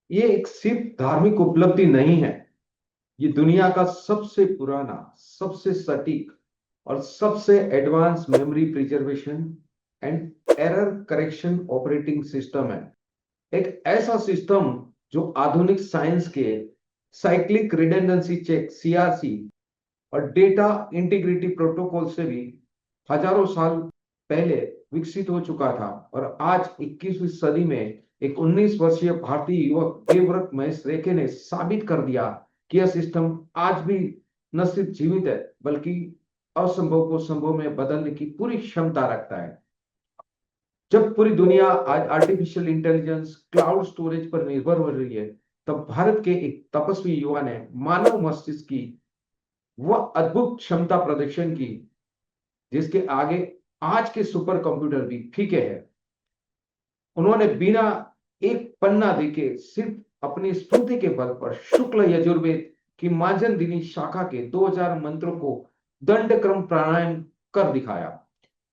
ये एक सिर्फ धार्मिक उपलब्धि नहीं है। ये दुनिया का सबसे पुराना, सबसे सटीक और सबसे advance memory preservation and error correction operating system है। एक ऐसा सिस्टम जो आधुनिक साइंस के साइक्लिक रिडंडेंसी चेक सीआरसी और डेटा इंटीग्रिटी प्रोटोकॉल से भी हजारों साल पहले विकसित हो चुका था। और आज 21वीं सदी में एक 19 वर्षीय भारतीय युवक देवव्रत महेश रेखे ने साबित कर दिया कि यह सिस्टम आज भी न सिर्फ जीवित है बल्कि असंभव को संभव में बदलने की पूरी क्षमता रखता है। जब पूरी दुनिया आज आर्टिफिशियल इंटेलिजेंस क्लाउड स्टोरेज पर निर्भर हो रही है, तब भारत के एक तपस्वी युवा ने मानव मस्तिष्क की वह अद्भुत क्षमता प्रदर्शन की जिसके आगे आज के सुपर कंप्यूटर भी फीके हैं। उन्होंने बिना एक पन्ना देखे सिर्फ अपनी स्मृति के बल पर शुक्ल यजुर्वेद की मार्जन दिनी शाखा के 2000 मंत्रों को दंड क्रम प्राणायाम कर दिखाया,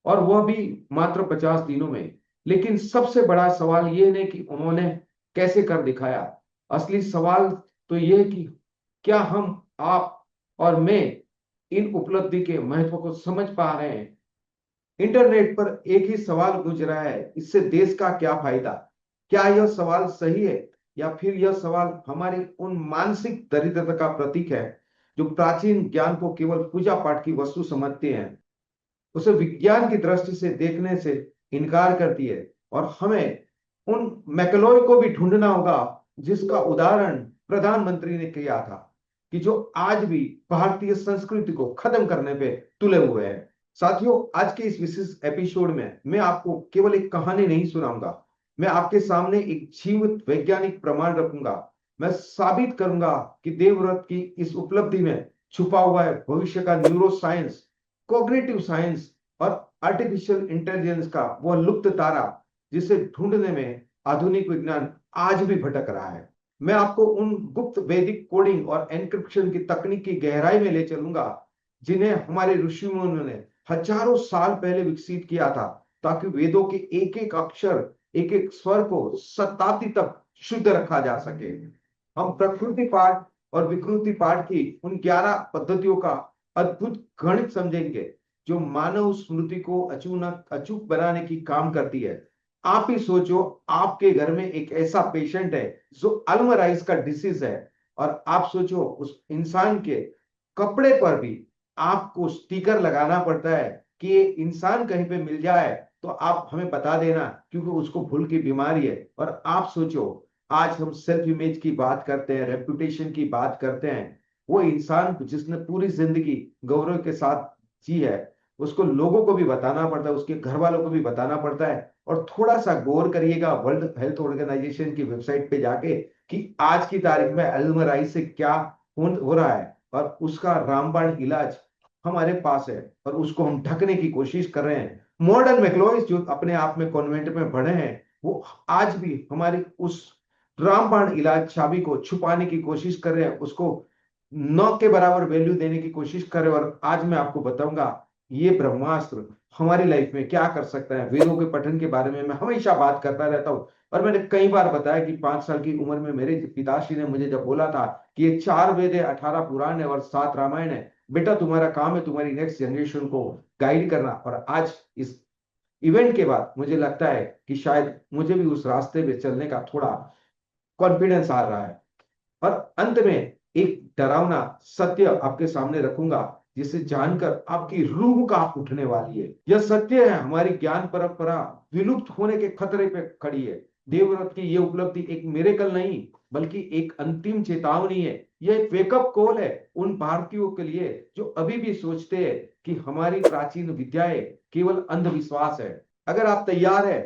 और वह भी मात्र 50 दिनों में। लेकिन सबसे बड़ा सवाल यह नहीं कि उन्होंने कैसे कर दिखाया। असली सवाल तो यह है कि क्या हम, आप और मैं इन उपलब्धि के महत्व को समझ पा रहे हैं। इंटरनेट पर एक ही सवाल गूंज रहा है, इससे देश का क्या फायदा। क्या यह सवाल सही है, या फिर यह सवाल हमारी उन मानसिक दरिद्रता का प्रतीक है जो प्राचीन ज्ञान को केवल पूजा पाठ की वस्तु समझते हैं, उसे विज्ञान की दृष्टि से देखने से इनकार करती है। और हमें उन मैकलॉय को भी ढूंढना होगा जिसका उदाहरण प्रधानमंत्री ने किया था, कि जो आज भी भारतीय संस्कृति को खत्म करने पे तुले हुए हैं। साथियों, आज के इस विशेष एपिसोड में मैं आपको केवल एक कहानी नहीं सुनाऊंगा, मैं आपके सामने एक जीवित वैज्ञानिक प्रमाण रखूंगा। मैं साबित करूंगा कि देवव्रत की इस उपलब्धि में छुपा हुआ है भविष्य का न्यूरो साइंस, कोग्निटिव साइंस और आर्टिफिशियल इंटेलिजेंस का वह लुप्त तारा जिसे ढूंढने में आधुनिक विज्ञान आज भी भटक रहा है। मैं आपको उन गुप्त वैदिक कोडिंग और एन्क्रिप्शन की तकनीक की गहराई में ले चलूंगा जिन्हें हमारे ऋषि मुनियों ने हजारों साल पहले विकसित किया था, ताकि वेदों के एक एक अक्षर, एक एक स्वर को शताब्दी तक शुद्ध रखा जा सके। हम प्रकृति पाठ और विकृति पाठ की उन 11 पद्धतियों का अद्भुत गणित समझेंगे जो मानव स्मृति को अचूक बनाने की काम करती है। आप ही सोचो, आपके घर में एक ऐसा पेशेंट है जो अल्मराइज का डिसीज है, और आप सोचो उस इंसान के कपड़े पर भी आपको स्टिकर लगाना पड़ता है कि ये इंसान कहीं पे मिल जाए तो आप हमें बता देना, क्योंकि उसको भूल की बीमारी है। और आप सोचो, आज हम सेल्फ इमेज की बात करते हैं, रेपुटेशन की बात करते हैं, वो इंसान जिसने पूरी जिंदगी गौरव के साथ जी है, उसको लोगों को भी बताना पड़ता है, उसके घर वालों को भी बताना पड़ता है। और थोड़ा सा गौर करिएगा वर्ल्ड हेल्थ ऑर्गेनाइजेशन की वेबसाइट पे जाके कि आज की तारीख में अल्मराई से क्या हो रहा है, और उसका रामबाण इलाज हमारे पास है, और उसको हम ढकने की कोशिश कर रहे हैं। मॉडर्न मैक्लोइस जो अपने आप में कॉन्वेंट में पढ़े हैं, वो आज भी हमारी उस रामबाण इलाज चाबी को छुपाने की कोशिश कर रहे हैं, उसको न के बराबर वैल्यू देने की कोशिश कर रहे हैं। और आज मैं आपको बताऊंगा ये ब्रह्मास्त्र हमारी लाइफ में क्या कर सकता है। वेदों के पठन के बारे में मैं हमेशा बात करता रहता हूँ, और मैंने कई बार बताया कि 5 साल की उम्र में मेरे पिताश्री ने मुझे जब बोला था कि ये 4 वेद है, 18 पुराण है और 7 रामायण है, बेटा तुम्हारा काम है तुम्हारी नेक्स्ट जनरेशन को गाइड करना। और आज इस इवेंट के बाद मुझे लगता है कि शायद मुझे भी उस रास्ते पे चलने का थोड़ा कॉन्फिडेंस आ रहा है। और अंत में एक डरावना सत्य आपके सामने रखूंगा जिसे जानकर आपकी रूह कांप उठने वाली है। यह सत्य है, हमारी ज्ञान परंपरा विलुप्त होने के खतरे पे खड़ी है। देवव्रत की यह उपलब्धि एक मिरेकल नहीं बल्कि एक अंतिम चेतावनी है। यह एक वेकअप कॉल है उन भारतीयों के लिए जो अभी भी सोचते हैं कि हमारी प्राचीन विद्याएं केवल अंधविश्वास है। अगर आप तैयार है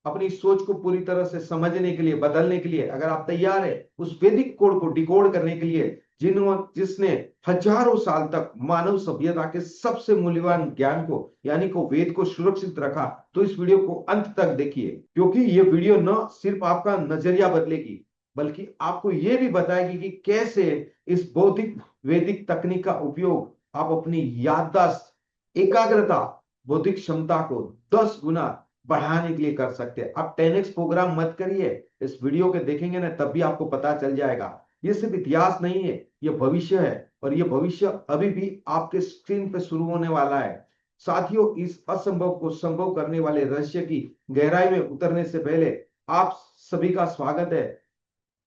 अपनी सोच को पूरी तरह से समझने के लिए, बदलने के लिए, अगर आप तैयार है उस वैदिक कोड को डिकोड करने के लिए जिसने हजारों साल तक मानव सभ्यता के सबसे मूल्यवान ज्ञान को यानी को वेद को सुरक्षित रखा, तो इस वीडियो को अंत तक देखिए, क्योंकि ये वीडियो न सिर्फ आपका नजरिया बदलेगी बल्कि आपको यह भी बताएगी कि कैसे इस बौद्धिक वैदिक तकनीक का उपयोग आप अपनी याददाश्त, एकाग्रता, बौद्धिक क्षमता को 10 गुना बढ़ाने के लिए कर सकते हैं। आप 10x प्रोग्राम मत करिए, इस वीडियो के देखेंगे ना तब भी आपको पता चल जाएगा। ये सिर्फ इतिहास नहीं है, ये भविष्य है, और ये भविष्य अभी भी आपके स्क्रीन पे शुरू होने वाला है। साथियों, इस असंभव को संभव करने वाले रहस्य की गहराई में उतरने से पहले आप सभी का स्वागत है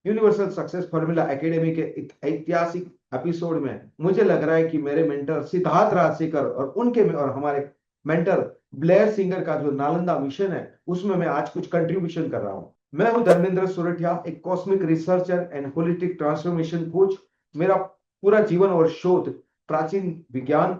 यूनिवर्सल सक्सेस फॉर्मूला एकेडमी के ऐतिहासिक एपिसोड में। मुझे लग रहा है कि मेरे मेंटर सिद्धार्थ राजशेखर और हमारे मेंटर ब्लेयर सिंगर का जो नालंदा मिशन है उसमें मैं आज कुछ कंट्रीब्यूशन कर रहा हूं। मैं हूं धर्मेंद्र सुरठिया, एक cosmic researcher and holistic transformation coach. मेरा पूरा जीवन और शोध प्राचीन विज्ञान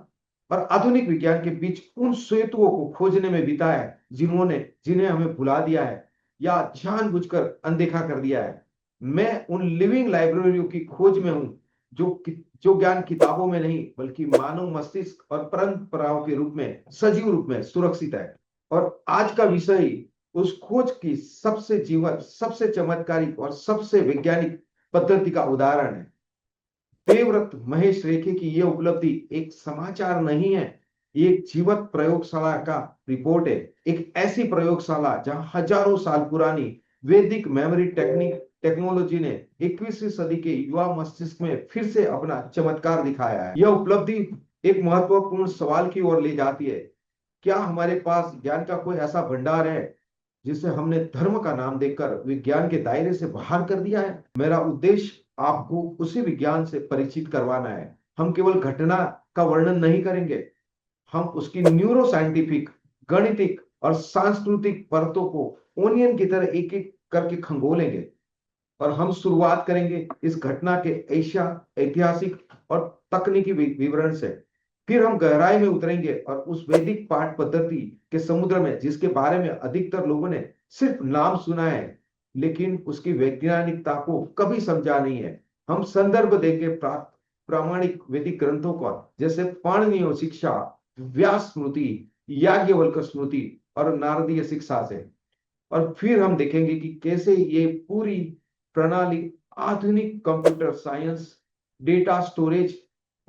और आधुनिक विज्ञान के बीच उन सेतुओं को खोजने में बीता है जिन्हें हमें भुला दिया है या जानबूझकर अनदेखा कर दिया है। मैं उन लिविंग लाइब्रेरियों की खोज में हूं जो ज्ञान किताबों में नहीं बल्कि मानव मस्तिष्क और परंपराओं के रूप में सजीव रूप में सुरक्षित है। और आज का विषय उस खोज की सबसे जीवंत, सबसे चमत्कारिक और सबसे वैज्ञानिक पद्धति का उदाहरण है। देवव्रत महेश रेखे की यह उपलब्धि एक समाचार नहीं है, ये एक जीवंत प्रयोगशाला का रिपोर्ट है। एक ऐसी प्रयोगशाला जहां हजारों साल पुरानी वैदिक मेमोरी टेक्नोलॉजी ने 21वीं सदी के युवा मस्तिष्क में फिर से अपना चमत्कार दिखाया है। यह उपलब्धि एक महत्वपूर्ण सवाल की ओर ले जाती है। क्या हमारे पास ज्ञान का कोई ऐसा भंडार है जिसे हमने धर्म का नाम देकर विज्ञान के दायरे से बाहर कर दिया है? मेरा उद्देश्य आपको उसी विज्ञान से परिचित करवाना है। हम केवल घटना का वर्णन नहीं करेंगे, हम उसकी न्यूरो साइंटिफिक, गणितिक और सांस्कृतिक परतों को ओनियन की तरह एक एक करके खंगोलेंगे। और हम शुरुआत करेंगे इस घटना के ऐतिहासिक और तकनीकी विवरण से। फिर हम गहराई में उतरेंगे और उस वैदिक पाठ पद्धति के समुद्र में जिसके बारे में अधिकतर लोगों ने सिर्फ नाम सुना है लेकिन उसकी वैज्ञानिकता को कभी समझा नहीं है। हम संदर्भ देंगे प्रामाणिक वैदिक ग्रंथों का, जैसे पाणिनीय शिक्षा, व्यास स्मृति, याज्ञवल्क्य स्मृति और नारदीय शिक्षा से। और फिर हम देखेंगे कि कैसे ये पूरी प्रणाली आधुनिक कंप्यूटर साइंस, डेटा स्टोरेज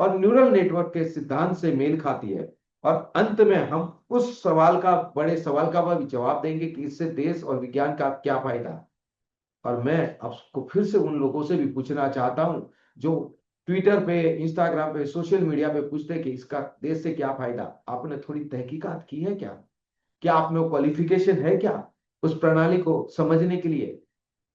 और न्यूरल नेटवर्क के सिद्धांत से मेल खाती है। और अंत में हम उस बड़े सवाल का भी जवाब देंगे कि इससे देश और विज्ञान का क्या फायदा। और मैं आपको फिर से उन लोगों से भी पूछना चाहता हूं जो ट्विटर पे, इंस्टाग्राम पे, सोशल मीडिया पे पूछते हैं कि इसका देश से क्या फायदा। आपने थोड़ी तहकीकात की है क्या? क्या आप में क्वालिफिकेशन है क्या उस प्रणाली को समझने के लिए?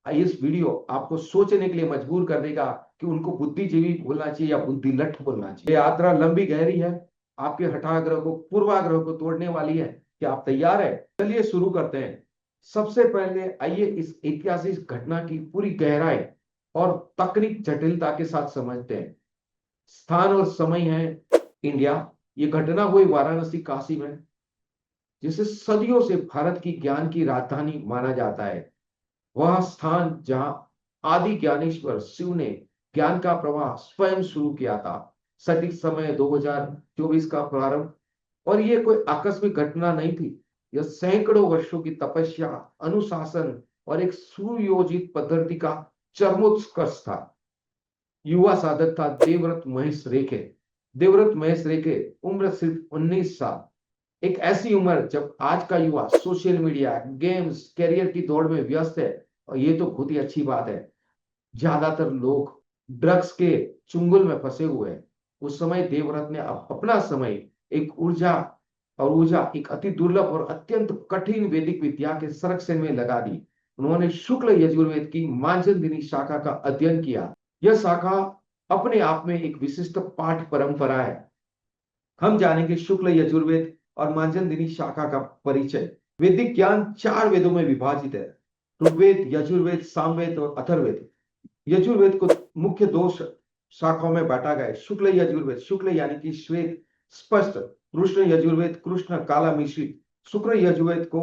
इस वीडियो आपको सोचने के लिए मजबूर कर देगा कि उनको बुद्धिजीवी बोलना चाहिए या बुद्धिलठ बोलना चाहिए। ये यात्रा लंबी गहरी है, आपके हठाग्रह को, पूर्वाग्रह को तोड़ने वाली है। क्या आप तैयार है? चलिए शुरू करते हैं। सबसे पहले आइए इस ऐतिहासिक घटना की पूरी गहराई और तकनीक जटिलता के साथ समझते हैं। स्थान और समय है इंडिया। ये घटना हुई वाराणसी, काशी में, जिसे सदियों से भारत की ज्ञान की राजधानी माना जाता है। वह स्थान जहां आदि ज्ञानेश्वर शिव ने ज्ञान का प्रवाह स्वयं शुरू किया था। सटीक समय 2024 का प्रारंभ। और ये कोई आकस्मिक घटना नहीं थी, यह सैकड़ों वर्षों की तपस्या, अनुशासन और एक सुयोजित पद्धति का चरमोत्कर्ष था। युवा साधक था देवव्रत महेश रेखे। देवव्रत महेश रेखे, उम्र सिर्फ 19 साल। एक ऐसी उम्र जब आज का युवा सोशल मीडिया, गेम्स, करियर की दौड़ में व्यस्त है। और ये तो बहुत ही अच्छी बात है, ज्यादातर लोग ड्रग्स के चुंगल में फंसे हुए हैं। उस समय देवव्रत ने अपना समय ऊर्जा एक अति दुर्लभ और अत्यंत कठिन वैदिक विद्या के संरक्षण में लगा दी। उन्होंने शुक्ल यजुर्वेद की मार्जनदिनी शाखा का अध्ययन किया। यह शाखा अपने आप में एक विशिष्ट पाठ परंपरा है। हम जानेंगे शुक्ल यजुर्वेद और मार्जनदिनी शाखा का परिचय। वैदिक ज्ञान 4 वेदों में विभाजित है, ऋग्वेद, यजुर्वेद, सामवेद और अथर्ववेद। यजुर्वेद को मुख्य 2 शाखाओं में बांटा गया है। शुक्ल यजुर्वेद, शुक्ल यानी कि श्वेत, स्पष्ट। कृष्ण यजुर्वेद, कृष्ण काला मिश्रित। शुक्ल यजुर्वेद को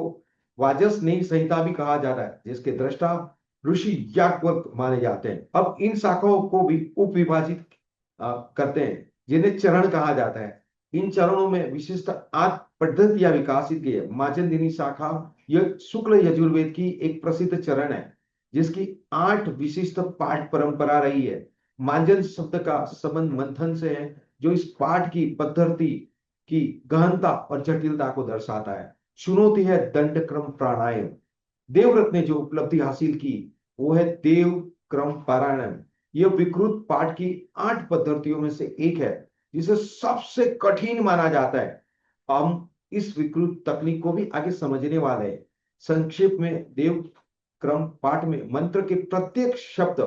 वाजसनेयी संहिता भी कहा जाता है, जिसके दृष्टा ऋषि याज्ञवल्क्य माने जाते हैं। अब इन शाखाओं को भी उप विभाजित करते हैं, जिन्हें चरण कहा जाता है। इन चरणों में विशिष्ट 8 पद्धतियां विकसित की है। मार्जनदिनी शाखा यह शुक्ल यजुर्वेद की एक प्रसिद्ध चरण है, जिसकी 8 विशिष्ट पाठ परंपरा रही है। मार्जन शब्द का संबंध मंथन से है, जो इस पाठ की पद्धति की गहनता और जटिलता को दर्शाता है। चुनौती है दंड क्रम प्राणायाम। देवव्रत ने जो उपलब्धि हासिल की वो है देव क्रम पारायण। यह विकृत पाठ की 8 पद्धतियों में से एक है जिसे सबसे कठिन माना जाता है। हम इस विकृत तकनीक को भी आगे समझने वाले हैं। संक्षेप में देव क्रम पाठ में मंत्र के प्रत्येक शब्द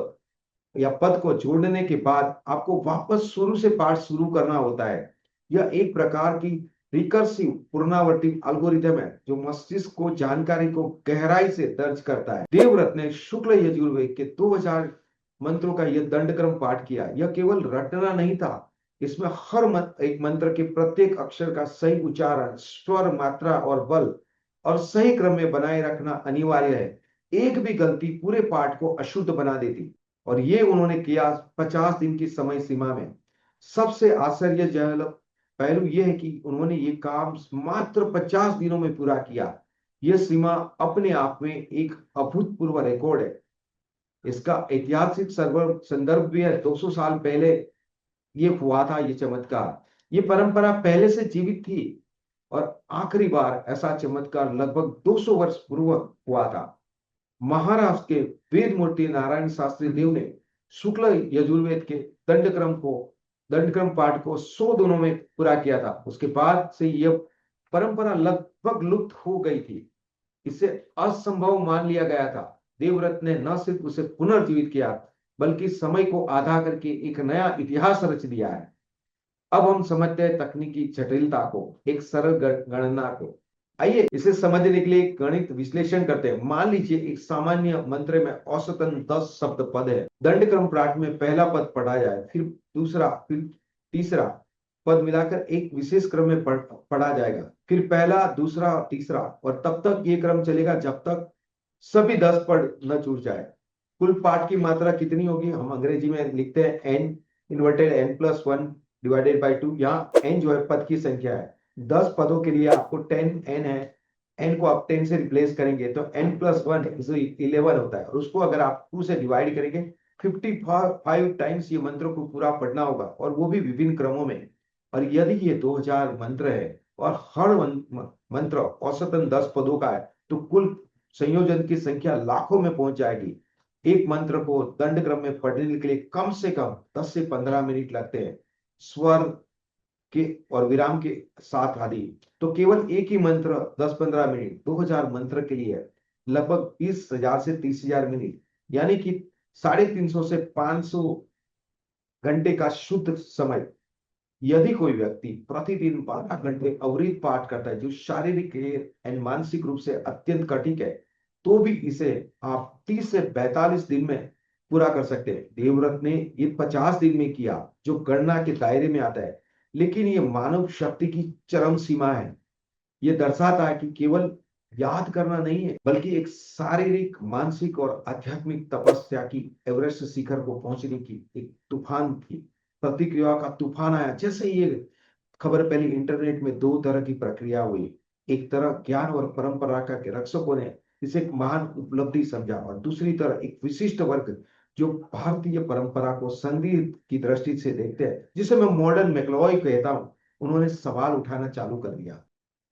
या पद को जोड़ने के बाद आपको वापस शुरू से पाठ शुरू करना होता है। यह एक प्रकार की रिकर्सिव पुनरावर्ती एल्गोरिथम है जो मस्तिष्क को जानकारी को गहराई से दर्ज करता है। देवव्रत ने शुक्ल यजुर्वेद के 2000 मंत्रों का यह दंडक्रम पाठ किया। यह केवल रटना नहीं था, इसमें हर एक मंत्र के प्रत्येक अक्षर का सही उच्चारण, स्वर, मात्रा और बल और सही क्रम में बनाए रखना अनिवार्य है। एक भी गलती पूरे पाठ को अशुद्ध बना देती, और ये उन्होंने किया 50 दिन की समय सीमा में। सबसे आश्चर्यजनक पहलू यह है कि उन्होंने ये काम मात्र 50 दिनों में पूरा किया। यह सीमा अपने आप में एक अभूतपूर्व रिकॉर्ड है। इसका ऐतिहासिक संदर्भ भी है। 200 साल पहले ये हुआ था, ये चमत्कार। ये परंपरा पहले से जीवित थी और आखिरी बार ऐसा चमत्कार लगभग 200 वर्ष पूर्व हुआ था। महाराष्ट्र के वेद मूर्ति नारायण शास्त्री देव ने शुक्ल यजुर्वेद के दंडक्रम पाठ को 100 दिनों में पूरा किया था। उसके बाद से यह परंपरा लगभग लुप्त हो गई थी। इसे असंभव मान लिया गया था। देवव्रत ने न सिर्फ उसे पुनर्जीवित किया बल्कि समय को आधा करके एक नया इतिहास रच दिया है। अब हम समझते हैं तकनीकी जटिलता को, एक सरल गणना को। आइए इसे समझने के लिए एक गणित विश्लेषण करते हैं। मान लीजिए एक सामान्य मंत्र में औसतन 10 शब्द पद है। दंड क्रम पाठ में पहला पद पढ़ा जाए, फिर दूसरा, फिर तीसरा पद मिलाकर एक विशेष क्रम में पढ़ा जाएगा, फिर पहला, दूसरा, तीसरा, और तब तक ये क्रम चलेगा जब तक सभी 10 पद न छूट जाए। कुल पाठ की मात्रा कितनी होगी? हम अंग्रेजी में लिखते हैं an inverted n+1 divided by 2। यहाँ n जो है पद की संख्या है। 10 पदों के लिए आपको 10n है। n को आप 10 से रिप्लेस करेंगे तो n+1 11 होता है, और उसको अगर आप 2 से डिवाइड करेंगे 55 टाइम्स ये मंत्र को पूरा पढ़ना होगा, और वो भी विभिन्न क्रमों में। और यदि ये 2000 मंत्र है और हर मंत्र औसतन 10 पदों का है तो कुल संयोजन की संख्या लाखों में पहुंच जाएगी। एक मंत्र को दंड क्रम में पढ़ने के लिए कम से कम 10 से 15 मिनट लगते हैं, स्वर के और विराम के साथ आदि। तो केवल एक ही मंत्र 10-15 मिनट, 2000 मंत्र के लिए लगभग 20,000 से 30,000 मिनट, यानी कि 350 से 500 घंटे का शुद्ध समय। यदि कोई व्यक्ति प्रतिदिन 12 घंटे अविरत पाठ करता है जो शारीरिक एंड मानसिक रूप से अत्यंत कठिन है, तो भी इसे आप 30 से 42 दिन में पूरा कर सकते हैं। देवव्रत ने ये 50 दिन में किया, जो गणना के दायरे में आता है, लेकिन ये मानव शक्ति की चरम सीमा है। ये दर्शाता है कि केवल याद करना नहीं है, बल्कि एक शारीरिक, मानसिक और आध्यात्मिक तपस्या की एवरेस्ट शिखर को पहुंचने की एक तूफान की प्रतिक्रिया का तूफान आया। जैसे ये खबर पहले इंटरनेट में 2 तरह की प्रक्रिया हुई। एक तरह ज्ञान और परंपरा का के रक्षकों ने इसे एक महान उपलब्धि समझा, और दूसरी तरह एक विशिष्ट वर्ग जो भारतीय परंपरा को संगीत की दृष्टि से देखते हैं, जिसे मैं मॉडर्न मैक्लॉय कहता हूं, उन्होंने सवाल उठाना चालू कर दिया।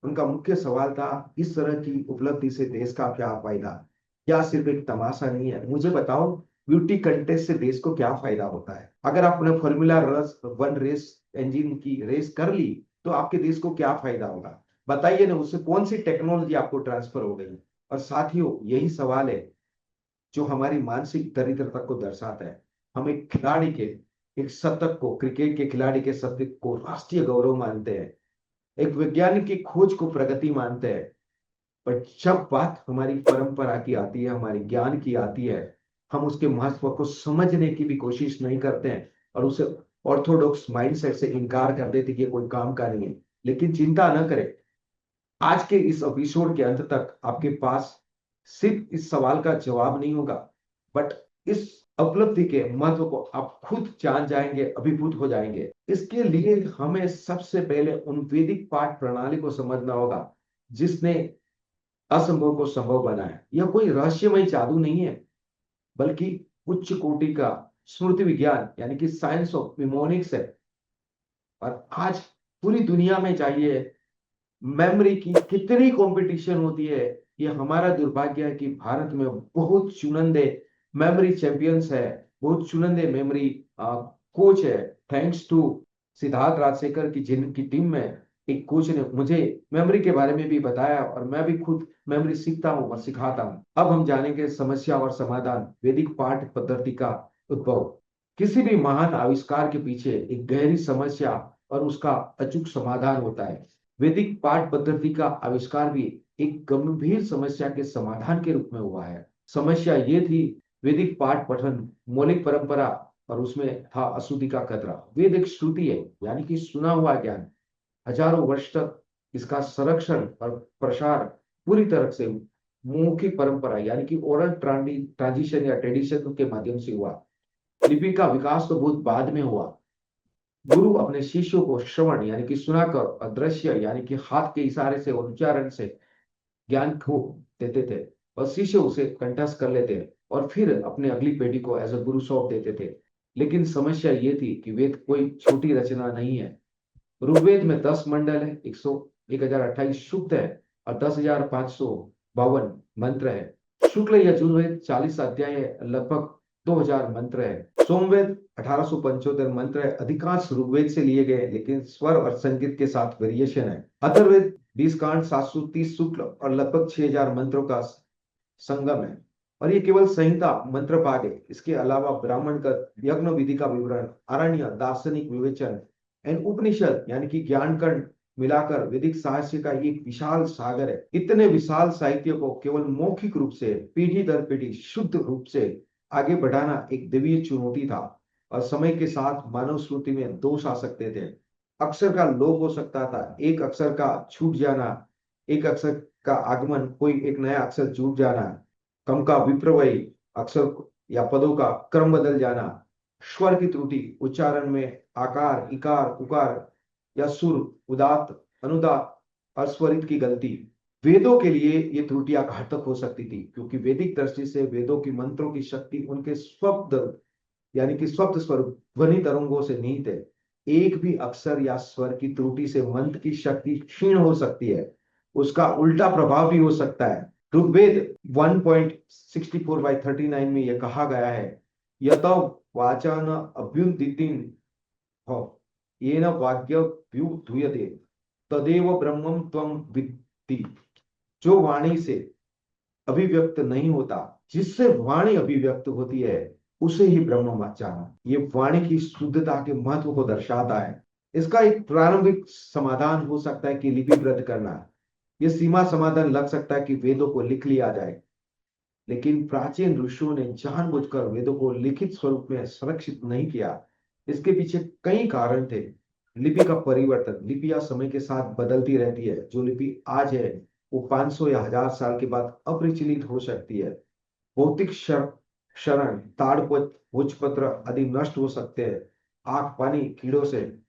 उनका मुख्य सवाल था, इस तरह की उपलब्धि से देश का क्या फायदा? क्या सिर्फ एक तमाशा नहीं है? मुझे बताओ, ब्यूटी कंटेस्ट से देश को क्या फायदा होता है? अगर आपने फॉर्मूला 1 रेस इंजन की रेस कर ली तो आपके देश को क्या फायदा होगा? बताइए ना, उससे कौन सी टेक्नोलॉजी आपको ट्रांसफर हो गई? और साथियों, यही सवाल है जो हमारी मानसिक दरिद्रता को दर्शाता है। हम एक खिलाड़ी के एक शतक को, क्रिकेट के खिलाड़ी के शतक को राष्ट्रीय गौरव मानते हैं, एक वैज्ञानिक की खोज को प्रगति मानते हैं, पर जब बात हमारी परंपरा की आती है, हमारी ज्ञान की आती है, हम उसके महत्व को समझने की भी कोशिश नहीं करते हैं और उसे ऑर्थोडॉक्स माइंडसेट से इनकार कर देते कि ये कोई काम का नहीं है। लेकिन चिंता न करें, आज के इस एपिसोड के अंत तक आपके पास सिर्फ इस सवाल का जवाब नहीं होगा, बट इस उपलब्धि के महत्व को आप खुद जान जाएंगे, अभिभूत हो जाएंगे। इसके लिए हमें सबसे पहले उन वैदिक पाठ प्रणाली को समझना होगा जिसने असंभव को संभव बनाया। यह कोई रहस्यमय जादू नहीं है, बल्कि उच्च कोटि का स्मृति विज्ञान यानी कि साइंस ऑफ निमोनिक्स है। और आज पूरी दुनिया में जाइए, मेमोरी की कितनी कंपटीशन होती है। ये हमारा दुर्भाग्य है कि भारत में बहुत चुनिंदे मेमोरी चैंपियंस है, बहुत चुनिंदे मेमोरी कोच है। थैंक्स टू सिद्धार्थ राजशेखर की जिनकी टीम में एक कोच ने मुझे मेमोरी के बारे में भी बताया, और मैं भी खुद मेमोरी सीखता हूँ और सिखाता हूँ। अब हम जानेंगे समस्या और समाधान, वैदिक पाठ पद्धति का उद्भव। किसी भी महान आविष्कार के पीछे एक गहरी समस्या और उसका अचूक समाधान होता है। वैदिक पाठ पद्धति का आविष्कार भी एक गंभीर समस्या के समाधान के रूप में हुआ है। समस्या ये थी, वैदिक पाठ पठन मौलिक परंपरा और उसमें था अशुद्धि का खतरा। वेद एक श्रुति है, यानी कि सुना हुआ ज्ञान। हजारों वर्ष तक इसका संरक्षण और प्रसार पूरी तरह से मौखिक परंपरा यानी कि ओरल ट्रांजिशन या ट्रेडिशन के माध्यम से हुआ। लिपि का विकास तो बहुत बाद में हुआ। गुरु अपने शिष्यों को श्रवण यानी कि सुनाकर और दृश्य यानी कि हाथ के इशारे से और उच्चारण से ज्ञान को देते थे, और शिष्य उसे कंठस्थ कर लेते और फिर अपने अगली पीढ़ी को एज अ गुरु सौंप देते थे। लेकिन समस्या ये थी कि वेद कोई छोटी रचना नहीं है। ऋग्वेद में 10 मंडल है, 1028 सूक्त है और 10,552 मंत्र है। शुक्ल यजुर्वेद 40 अध्याय है, लगभग 2000 मंत्र है। सोमवेद 1875 मंत्र है, अधिकांश ऋग्वेद से लिए गए लेकिन स्वर और संगीत के साथ वेरिएशन है। अथर्ववेद 20 कांड, 730 शुक्ल और लगभग 6000 मंत्रों का संगम है। और ये केवल संहिता मंत्र पाठ है। इसके अलावा ब्राह्मण का यज्ञ विधि का विवरण, आरण्य दार्शनिक विवेचन एंड उपनिषद यानी कि ज्ञान खंड मिलाकर वैदिक साहित्य का एक विशाल सागर है। इतने विशाल साहित्य को केवल मौखिक रूप से पीढ़ी दर पीढ़ी शुद्ध रूप से आगे बढ़ाना एक दैवीय चुनौती था। और समय के साथ मानव स्मृति में दोष आ सकते थे। अक्षर का लोप हो सकता था, एक अक्षर का छूट जाना, एक अक्षर का आगमन, कोई एक नया अक्षर जुड़ जाना, कम का विप्रवयी अक्षर या पदों का क्रम बदल जाना, स्वर की त्रुटि, उच्चारण में आकार इकार उकार या सुर उदात अनुदात अस्वरित की गलती। वेदों के लिए ये त्रुटियां घातक हो सकती थी, क्योंकि वैदिक दृष्टि से वेदों की मंत्रों की शक्ति उनके शब्द यानी कि शब्द स्वरूप ध्वनि तरंगों से निहित है। एक भी अक्षर या स्वर की त्रुटि से मंत्र की शक्ति क्षीण हो सकती है, उसका उल्टा प्रभाव भी हो सकता है। ऋग्वेद 1.64/39 में यह कहा गया है, यत वाचान अभ्युदितिन हो येन वाक्यभ्युधूयते तदेव ब्रह्मं त्वं विद्धि। जो वाणी से अभिव्यक्त नहीं होता, जिससे वाणी अभिव्यक्त होती है, उसे ही ब्रह्म मत जाना। ये वाणी की शुद्धता के महत्व को दर्शाता है। इसका एक प्रारंभिक समाधान हो सकता है कि लिपिबद्ध करना। ये सीमा समाधान लग सकता है कि वेदों को लिख लिया जाए, लेकिन प्राचीन ऋषियों ने जानबूझकर वेदों को लिखित स्वरूप में संरक्षित नहीं किया। इसके पीछे कई कारण थे। लिपि का परिवर्तन, लिपियां समय के साथ बदलती रहती है। जो लिपि आज है वो 500 या 1000 साल के बाद अप्रचलित हो सकती है। भौतिक क्षरण, ताड़पत्र, भोजपत्र आदि नष्ट हो सकते हैं। आग पानी कीड़ों से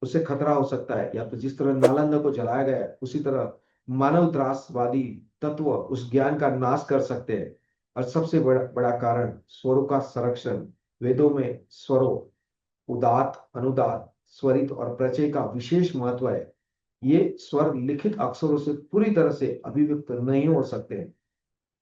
उससे खतरा हो सकता है। या तो जिस तरह नालंदा को जलाया गया है, उसी तरह मानव त्रासवादी तत्व उस ज्ञान का नाश कर सकते हैं। और सबसे बड़ा कारण स्वरों का संरक्षण। वेदों में स्वरों उदात अनुदात स्वरित और प्रचय का विशेष महत्व है। ये स्वर लिखित अक्षरों से पूरी तरह से अभिव्यक्त नहीं हो सकते।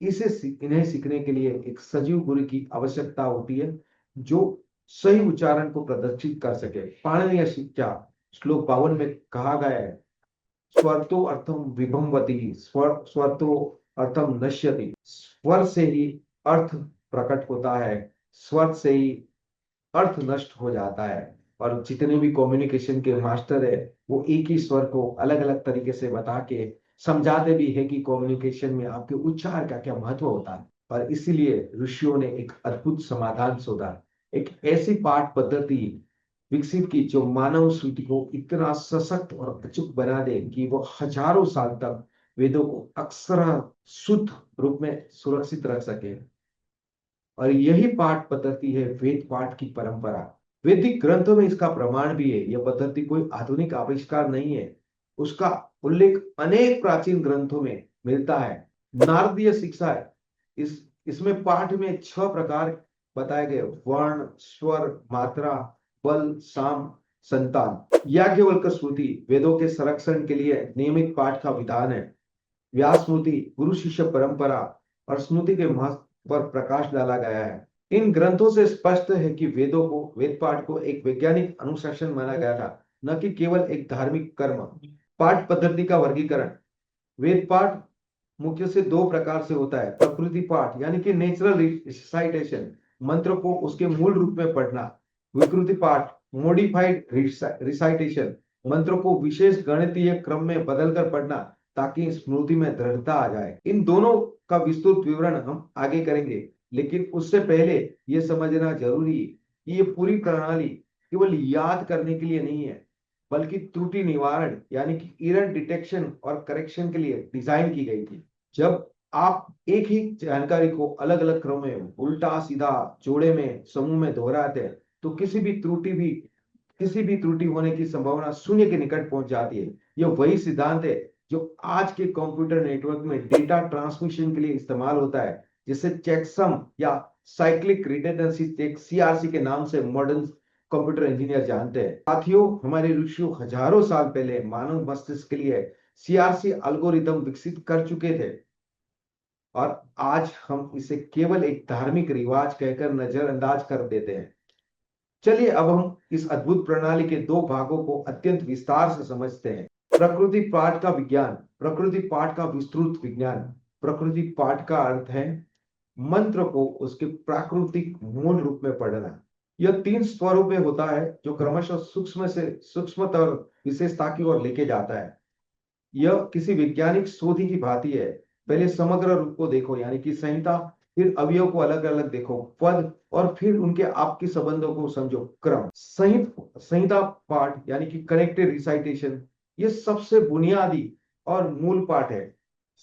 इन्हें सीखने के लिए एक सजीव गुरु की आवश्यकता होती है, जो सही उच्चारण को प्रदर्शित कर सके। पाणिनीय शिक्षा श्लोक 52 में कहा गया है, स्वरतो अर्थम विभंवती स्वरतो अर्थम नश्यति। स्वर से ही अर्थ प्रकट होता है, स्वर से ही अर्थ नष्ट हो जाता है। और जितने भी कम्युनिकेशन के मास्टर है, वो एक ही स्वर को अलग अलग तरीके से बता के समझाते भी है कि कम्युनिकेशन में आपके उच्चार का क्या महत्व होता है। और इसीलिए ऋषियों ने एक अद्भुत समाधान शोधा, एक ऐसी पाठ पद्धति विकसित की जो मानव स्मृति को इतना सशक्त और अचूक बना दे कि वो हजारों साल तक वेदों को अक्षर शुद्ध रूप में सुरक्षित रख सके। और यही पाठ पद्धति है वेद पाठ की परंपरा। वैदिक ग्रंथों में इसका प्रमाण भी है। यह पद्धति कोई आधुनिक आविष्कार नहीं है, उसका उल्लेख अनेक प्राचीन ग्रंथों में मिलता है। नारदीय शिक्षा है, इसमें पाठ में 6 प्रकार बताए गए, वर्ण स्वर मात्रा बल साम संतान। याज्ञवल्क्य स्मृति वेदों के संरक्षण के लिए नियमित पाठ का विधान है। व्यास स्मृति गुरु शिष्य परंपरा और स्मृति के महत्व पर प्रकाश डाला गया है। इन ग्रंथों से स्पष्ट है कि वेदों को वेद पाठ को एक वैज्ञानिक अनुशासन माना गया था, न कि केवल एक धार्मिक कर्म। पाठ पद्धति का वर्गीकरण। वेद पाठ मुख्य से दो प्रकार से होता है। प्रकृति पाठ यानी कि नेचुरल रिसाइटेशन, मंत्र को उसके मूल रूप में पढ़ना। विकृति पाठ मॉडिफाइड रिसाइटेशन, मंत्र को विशेष गणितीय क्रम में बदलकर पढ़ना ताकि स्मृति में दृढ़ता आ जाए। इन दोनों का विस्तृत विवरण हम आगे करेंगे, लेकिन उससे पहले यह समझना जरूरी है कि ये पूरी प्रणाली केवल याद करने के लिए नहीं है, बल्कि त्रुटि निवारण यानी कि एरर डिटेक्शन और करेक्शन के लिए डिजाइन की गई थी। जब आप एक ही जानकारी को अलग अलग क्रम में उल्टा सीधा जोड़े में समूह में दोहराते हैं तो किसी भी त्रुटि होने की संभावना शून्य के निकट पहुंच जाती है। यह वही सिद्धांत है जो आज के कंप्यूटर नेटवर्क में डेटा ट्रांसमिशन के लिए इस्तेमाल होता है, जिसे चेकसम या साइक्लिक रिडंडेंसी चेक सीआरसी के नाम से मॉडर्न कंप्यूटर इंजीनियर जानते हैं। साथियों, हमारे ऋषियों हजारों साल पहले मानव मस्तिष्क के लिए सीआरसी एल्गोरिदम विकसित कर चुके थे और आज हम इसे केवल एक धार्मिक रिवाज कहकर नजरअंदाज कर देते हैं। चलिए अब हम इस अद्भुत प्रणाली के दो भागों को अत्यंत विस्तार से समझते हैं। प्रकृति पाठ का विज्ञान, प्रकृति पाठ का विस्तृत विज्ञान। प्रकृति पाठ का अर्थ है मंत्र को उसके प्राकृतिक मूल रूप में पढ़ना। यह 3 स्वरों में होता है जो क्रमशः सूक्ष्म से सूक्ष्मतर विशेषता की ओर लेके जाता है। यह किसी वैज्ञानिक शोध की भांति है। पहले समग्र रूप को देखो यानी कि संहिता, फिर अवयव को अलग अलग देखो पद, और फिर उनके आपकी संबंधों को समझो क्रम। संहिता पाठ यानी कि कनेक्टेड रिसाइटेशन, ये सबसे बुनियादी और मूल पाठ है।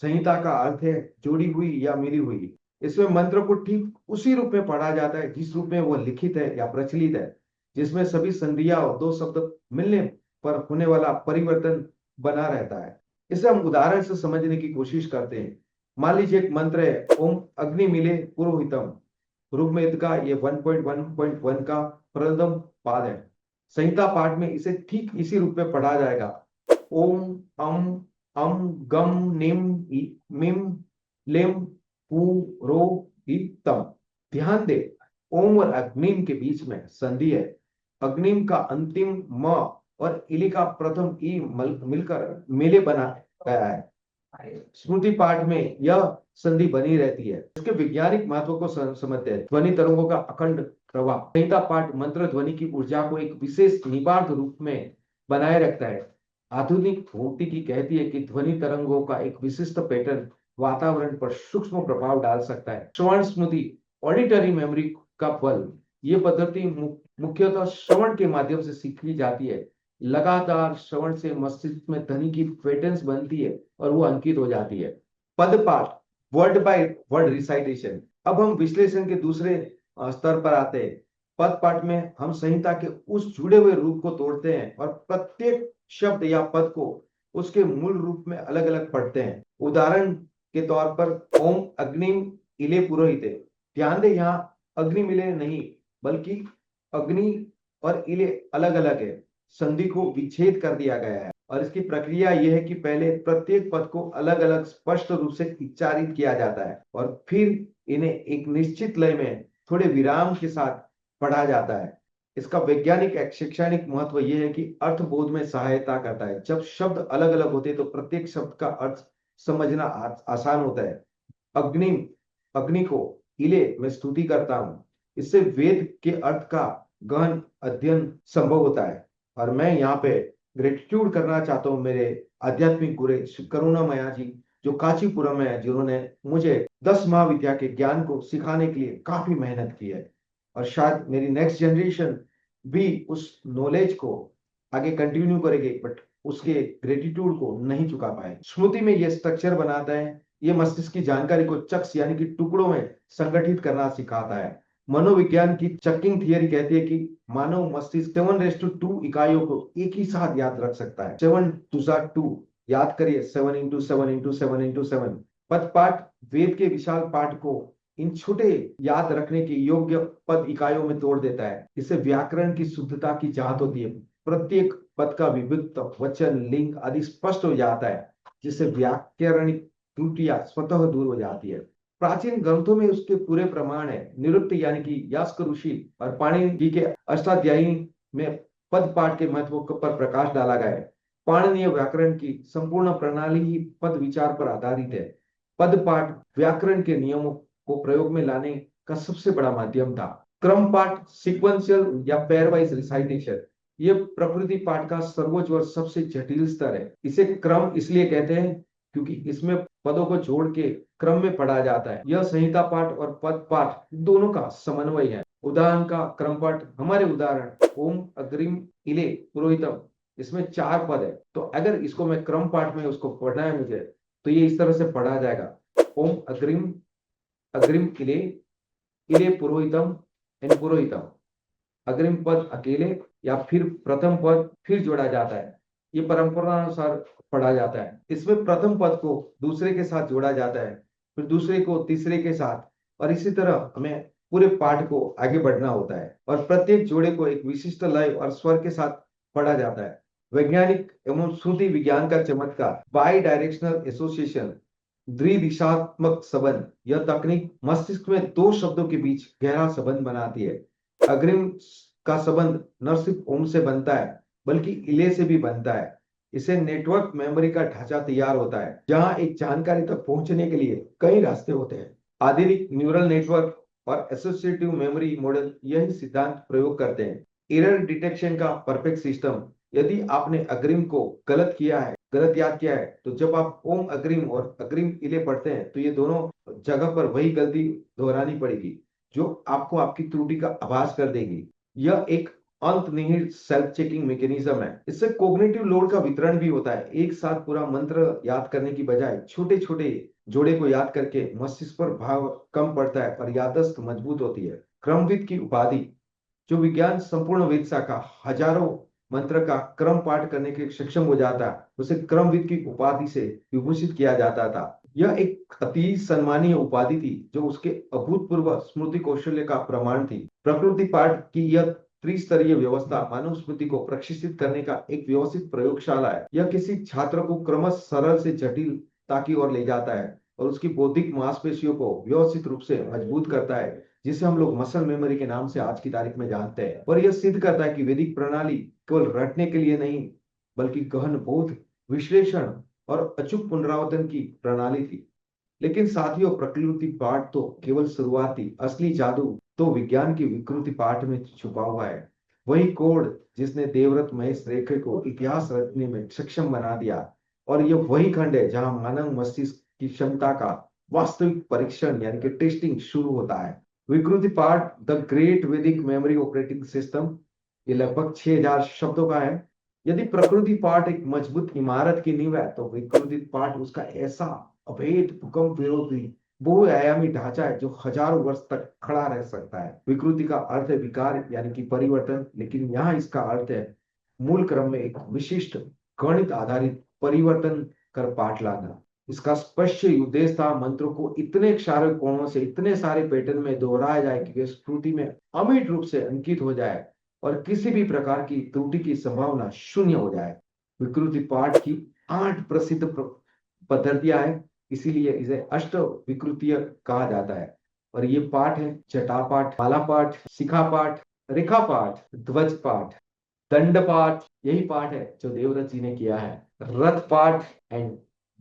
संहिता का अर्थ है जोड़ी हुई या मिली हुई। इसमें मंत्र को ठीक उसी रूप में पढ़ा जाता है जिस रूप में वह लिखित है या प्रचलित है, जिसमें सभी संधियां और दो शब्द मिलने पर होने वाला परिवर्तन बना रहता है। इसे हम उदाहरण से समझने की कोशिश करते हैं। मान लीजिए एक मंत्र है ओम अग्नि मिले पुरोहितम। ऋग्वेद का ये 1.1.1 का प्रथम पाद है। संहिता पाठ में इसे ठीक इसी रूप में पढ़ा जाएगा। ओम अम गम निम मिम लिम पुरोहितम। ध्यान दे, ओम और अग्निम के बीच में संधि है। अग्निम का अंतिम म और इली का प्रथम ई मिलकर मेले बना गया है। स्मृति पाठ में यह संधि बनी रहती है। इसके वैज्ञानिक महत्व को समझते हैं। ध्वनि तरंगों का अखंड प्रवाह। संहिता पाठ मंत्र ध्वनि की ऊर्जा को एक विशेष निबार्ध रूप में बनाए रखता है। आधुनिक भौतिकी कहती है कि ध्वनि तरंगों का एक विशिष्ट पैटर्न वातावरण पर सूक्ष्म प्रभाव डाल सकता है। श्रवण स्मृति, ऑडिटरी मेमोरी का बल। ये पद्धति मुख्यतः श्रवण के माध्यम से सीखी जाती है। लगातार श्रवण से मस्तिष्क में ध्वनि की पैटर्न्स बनती है और वो अंकित हो जाती है। पद पाठ, वर्ड बाय वर्ड रिसाइटेशन। अब हम विश्लेषण के दूसरे स्तर पर आते हैं। पद पाठ में हम संहिता के उस जुड़े हुए रूप को तोड़ते हैं और प्रत्येक शब्द या पद को उसके मूल रूप में अलग अलग पढ़ते हैं। उदाहरण के तौर पर ओम अग्निम इले पुरोहिते। ध्यान दे, यहाँ अग्नि मिले नहीं बल्कि अग्नि और इले अलग अलग है। संधि को विच्छेद कर दिया गया है और इसकी प्रक्रिया यह है कि पहले प्रत्येक पद को अलग अलग स्पष्ट रूप से उच्चारित किया जाता है और फिर इन्हें एक निश्चित लय में थोड़े विराम के साथ पढ़ा जाता है। इसका वैज्ञानिक शैक्षणिक महत्व यह है कि अर्थबोध में सहायता करता है। जब शब्द अलग अलग होते हैं तो प्रत्येक शब्द का अर्थ समझना आसान होता है। अग्नि को इले में स्तुति करता हूं, इससे वेद के अर्थ का गहन अध्ययन संभव होता है। और मैं यहाँ पे ग्रेटिट्यूड करना चाहता हूँ मेरे आध्यात्मिक गुरु करुणा मया जी, जो कांचीपुरम में है, जिन्होंने मुझे 10 महाविद्या के ज्ञान को सिखाने के लिए काफी मेहनत की है और शायद मेरी नेक्स्ट जनरेशन भी उस नॉलेज को आगे कंटिन्यू करेगी, बट उसके ग्रेटिट्यूड को नहीं चुका पाए। स्मृति में यह स्ट्रक्चर बनाता है। ये मस्तिष्क की जानकारी को चक्स यानी कि टुकड़ों में संगठित करना सिखाता है। मनोविज्ञान की चक्किंग थियरी कहती है कि मानव मस्तिष्क 7:2 इकाइयों को एक ही साथ याद रख सकता है। 7×2 याद करिए, 7×7×7×7। पद पाठ वेद के विशाल पाठ को इन छोटे याद रखने के योग्य पद इकाइयों में तोड़ देता है। इससे व्याकरण की शुद्धता की चाहत होती है। प्रत्येक पद का विभक्त वचन लिंग आदि स्पष्ट हो जाता है, जिससे व्याकरणिक त्रुटियां स्वतः दूर हो जाती है। प्राचीन ग्रंथों में उसके पूरे प्रमाण है। निरुक्त यानी कि यास्क ऋषि और पाणिनि के अष्टाध्यायी में पद पाठ के महत्व पर प्रकाश डाला गया है। पाणिनीय व्याकरण की संपूर्ण प्रणाली ही पद विचार पर आधारित है। पद पाठ व्याकरण के नियमों को प्रयोग में लाने का सबसे बड़ा माध्यम था। क्रम पाठ सीक्वेंशियल या पेयरवाइज रिसाइटेशन, ये प्रकृति पाठ का सर्वोच्च और सबसे जटिल स्तर है। इसे क्रम इसलिए कहते हैं क्योंकि इसमें पदों को जोड़ के क्रम में पढ़ा जाता है। यह संहिता पाठ और पद पाठ दोनों का समन्वय है। उदाहरण का क्रम पाठ, हमारे उदाहरण ओम अग्रिम इले पुरोहितम, इसमें 4 पद है। तो अगर इसको मैं क्रम पाठ में उसको पढ़ना है मुझे, तो ये इस तरह से पढ़ा जाएगा, ओम अग्रिम अग्रिम इले इले पुरोहितम एंड पुरोहितम। अग्रिम पद अकेले या फिर प्रथम पद फिर जोड़ा जाता है। ये परंपरा अनुसार पढ़ा जाता है। इसमें प्रथम पद को दूसरे के साथ जोड़ा जाता है, फिर दूसरे को तीसरे के साथ, और इसी तरह हमें पूरे पाठ को आगे बढ़ना होता है। और प्रत्येक जोड़े को एक विशिष्ट लय और स्वर के साथ पढ़ा जाता है। वैज्ञानिक एवं श्रुति विज्ञान का चमत्कार, बाई डायरेक्शनल एसोसिएशन, द्विदिशात्मक संबंध, यह तकनीक मस्तिष्क में 2 शब्दों के बीच गहरा संबंध बनाती है। अग्रिम का संबंध न सिर्फ ओम से बनता है बल्कि इले से भी बनता है। इसे नेटवर्क मेमोरी का ढांचा तैयार होता है, जहां एक जानकारी तक पहुंचने के लिए कई रास्ते होते हैं। आधुनिक न्यूरल नेटवर्क और एसोसिएटिव मेमोरी मॉडल यही सिद्धांत प्रयोग करते हैं। एरर डिटेक्शन का परफेक्ट सिस्टम, यदि आपने अग्रिम को गलत किया है, गलत याद किया है, तो जब आप ओम अग्रिम और अग्रिम इले पढ़ते हैं तो ये दोनों जगह पर वही गलती दोहरानी पड़ेगी, जो आपको आपकी त्रुटि का आभास कर देगी। यह एक अंतर्निहित सेल्फ चेकिंग मैकेनिज्म है। इससे कॉग्निटिव लोड का वितरण भी होता है। एक साथ पूरा मंत्र याद करने की बजाय छोटे छोटे जोड़े को याद करके मस्तिष्क पर भाव कम पड़ता है और याददाश्त मजबूत होती है। क्रमविद की उपाधि, जो विज्ञान संपूर्ण वेद शाखा हजारों मंत्र का क्रम पाठ करने के सक्षम हो जाता, उसे क्रमविद की उपाधि से विभूषित किया जाता था। यह एक अति सम्मानीय उपाधि थी, जो उसके अभूतपूर्व स्मृति कौशल्य का प्रमाण थी। प्रकृति पाठ की यह त्रिस्तरीय व्यवस्था मानव स्मृति को प्रशिक्षित करने का एक व्यवस्थित प्रयोगशाला है। यह किसी छात्र को क्रमश सरल से जटिलता की ओर ले जाता है और उसकी बौद्धिक मांसपेशियों को व्यवस्थित रूप से मजबूत करता है, जिसे हम लोग मसल मेमोरी के नाम से आज की तारीख में जानते हैं। और यह सिद्ध करता है कि वैदिक प्रणाली केवल रटने के लिए नहीं, बल्कि गहन बोध, विश्लेषण और अचूक पुनरावर्तन की प्रणाली थी। लेकिन साथियों, प्रकृति पाठ तो केवल शुरुआत थी। असली जादू तो विज्ञान की विकृति पाठ में छुपा हुआ है। वही कोड जिसने देवव्रत महेश रेखे को इतिहास रचने में सक्षम बना दिया। और यह वही खंड है जहां मानव मस्तिष्क की क्षमता का वास्तविक परीक्षण यानी कि टेस्टिंग शुरू होता है। विकृति पाठ, द ग्रेट वैदिक मेमोरी ऑपरेटिंग सिस्टम, ये लगभग 6000 शब्दों का है। यदि प्रकृति पाठ एक मजबूत इमारत की नींव है, तो विकृति पाठ उसका ऐसा अभेद भूकंप विरोधी बहुआयामी ढांचा है जो हजारों वर्ष तक खड़ा रह सकता है। विकृति का अर्थ है विकार यानी कि परिवर्तन, लेकिन यहाँ इसका अर्थ है मूल क्रम में एक विशिष्ट गणित आधारित परिवर्तन कर पाठ लाना। इसका स्पष्ट उद्देश्य था मंत्रों को इतने सारे कोणों से, इतने सारे पैटर्न में दोहराया जाए कि वे स्मृति में अमिट रूप से अंकित हो जाए और किसी भी प्रकार की त्रुटि की संभावना शून्य हो जाए। विकृति पाठ की 8 प्रसिद्ध पद्धतियां हैं, इसीलिए इसे अष्ट विकृतीय कहा जाता है। और ये पाठ है जटा पाठ, माला पाठ, शिखा पाठ, रेखा पाठ, ध्वज पाठ, दंड पाठ, यही पाठ है जो देवव्रत जी ने किया है, रथ पाठ एंड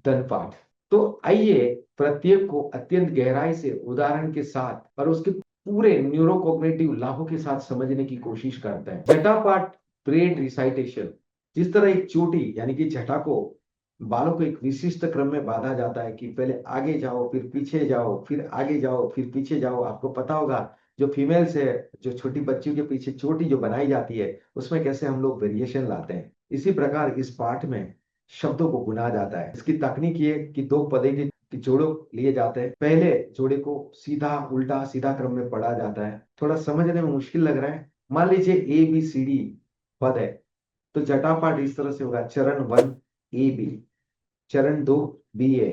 धन पाठ। तो आइए प्रत्येक को अत्यंत गहराई से उदाहरण के साथ और उसके पूरे न्यूरोकॉग्निटिव लाभों के साथ समझने की कोशिश करते हैं। जटा पाठ, ब्रेड रिसाइटेशन, जिस तरह एक चोटी यानी कि जटा को बालों को एक विशिष्ट क्रम में बांधा जाता है कि पहले आगे जाओ, फिर पीछे जाओ, फिर आगे जाओ, फिर पीछे जाओ। आपको पता होगा जो फीमेल्स है, जो छोटी बच्चियों के पीछे चोटी जो बनाई जाती है, उसमें कैसे हम लोग वेरिएशन लाते हैं। इसी प्रकार इस पाठ में शब्दों को गुना जाता है। इसकी तकनीक ये कि 2 पदे के जोड़ों लिए जाते हैं। पहले जोड़े को सीधा उल्टा सीधा क्रम में पढ़ा जाता है। थोड़ा समझने में मुश्किल लग रहा है। मान लीजिए ABCD पद है, तो जटा पाठ इस तरह से होगा, चरण 1 AB, चरण 2 BA,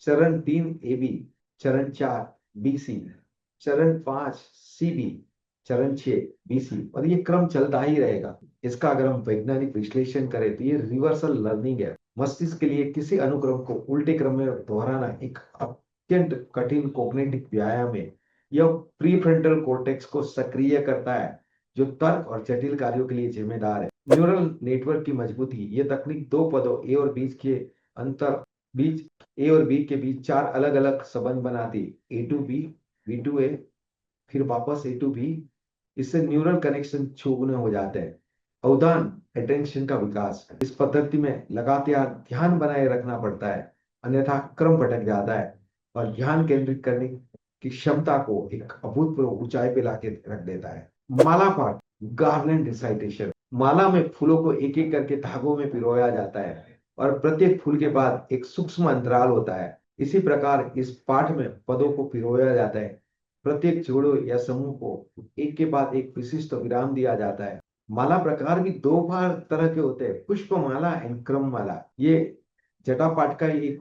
चरण 3 AB, चरण 4 BC, चरण 5 CB, चरण 6 बीसी, और ये क्रम चलता ही रहेगा। इसका अगर हम वैज्ञानिक विश्लेषण करें तो ये रिवर्सल लर्निंग है। मस्तिष्क के लिए किसी अनुक्रम को उल्टे क्रम में दोहराना एक अत्यंत कठिन कॉग्निटिव व्यायाम है। यह प्रीफ्रंटल कॉर्टेक्स को सक्रिय करता है, जो तर्क और जटिल कार्यों के लिए जिम्मेदार है। न्यूरल नेटवर्क की मजबूती, ये तकनीक दो पदों ए और बीच के अंतर बीच ए और बी के बीच चार अलग अलग संबंध बनाती, ए टू बी, बी टू ए, फिर वापस ए टू बी। इससे न्यूरल कनेक्शन चौगुने हो जाते हैं। अवधान अटेंशन का विकास, इस पद्धति में लगातार ध्यान बनाए रखना पड़ता है, अन्यथा क्रम भटक जाता है और ध्यान केंद्रित करने की क्षमता को एक अभूतपूर्व ऊंचाई पे लाके रख देता है। माला पाठ, गार्लैंड रिसाइटेशन, माला में फूलों को एक एक करके धागों में पिरोया जाता है और प्रत्येक फूल के बाद एक सूक्ष्म अंतराल होता है। इसी प्रकार इस पाठ में पदों को पिरोया जाता है। प्रत्येक जोड़ों या समूह को एक के बाद एक विशिष्ट विराम दिया जाता है। माला प्रकार भी दो बार तरह के होते हैं, पुष्प माला एंड क्रम माला। ये जटा पाठ का एक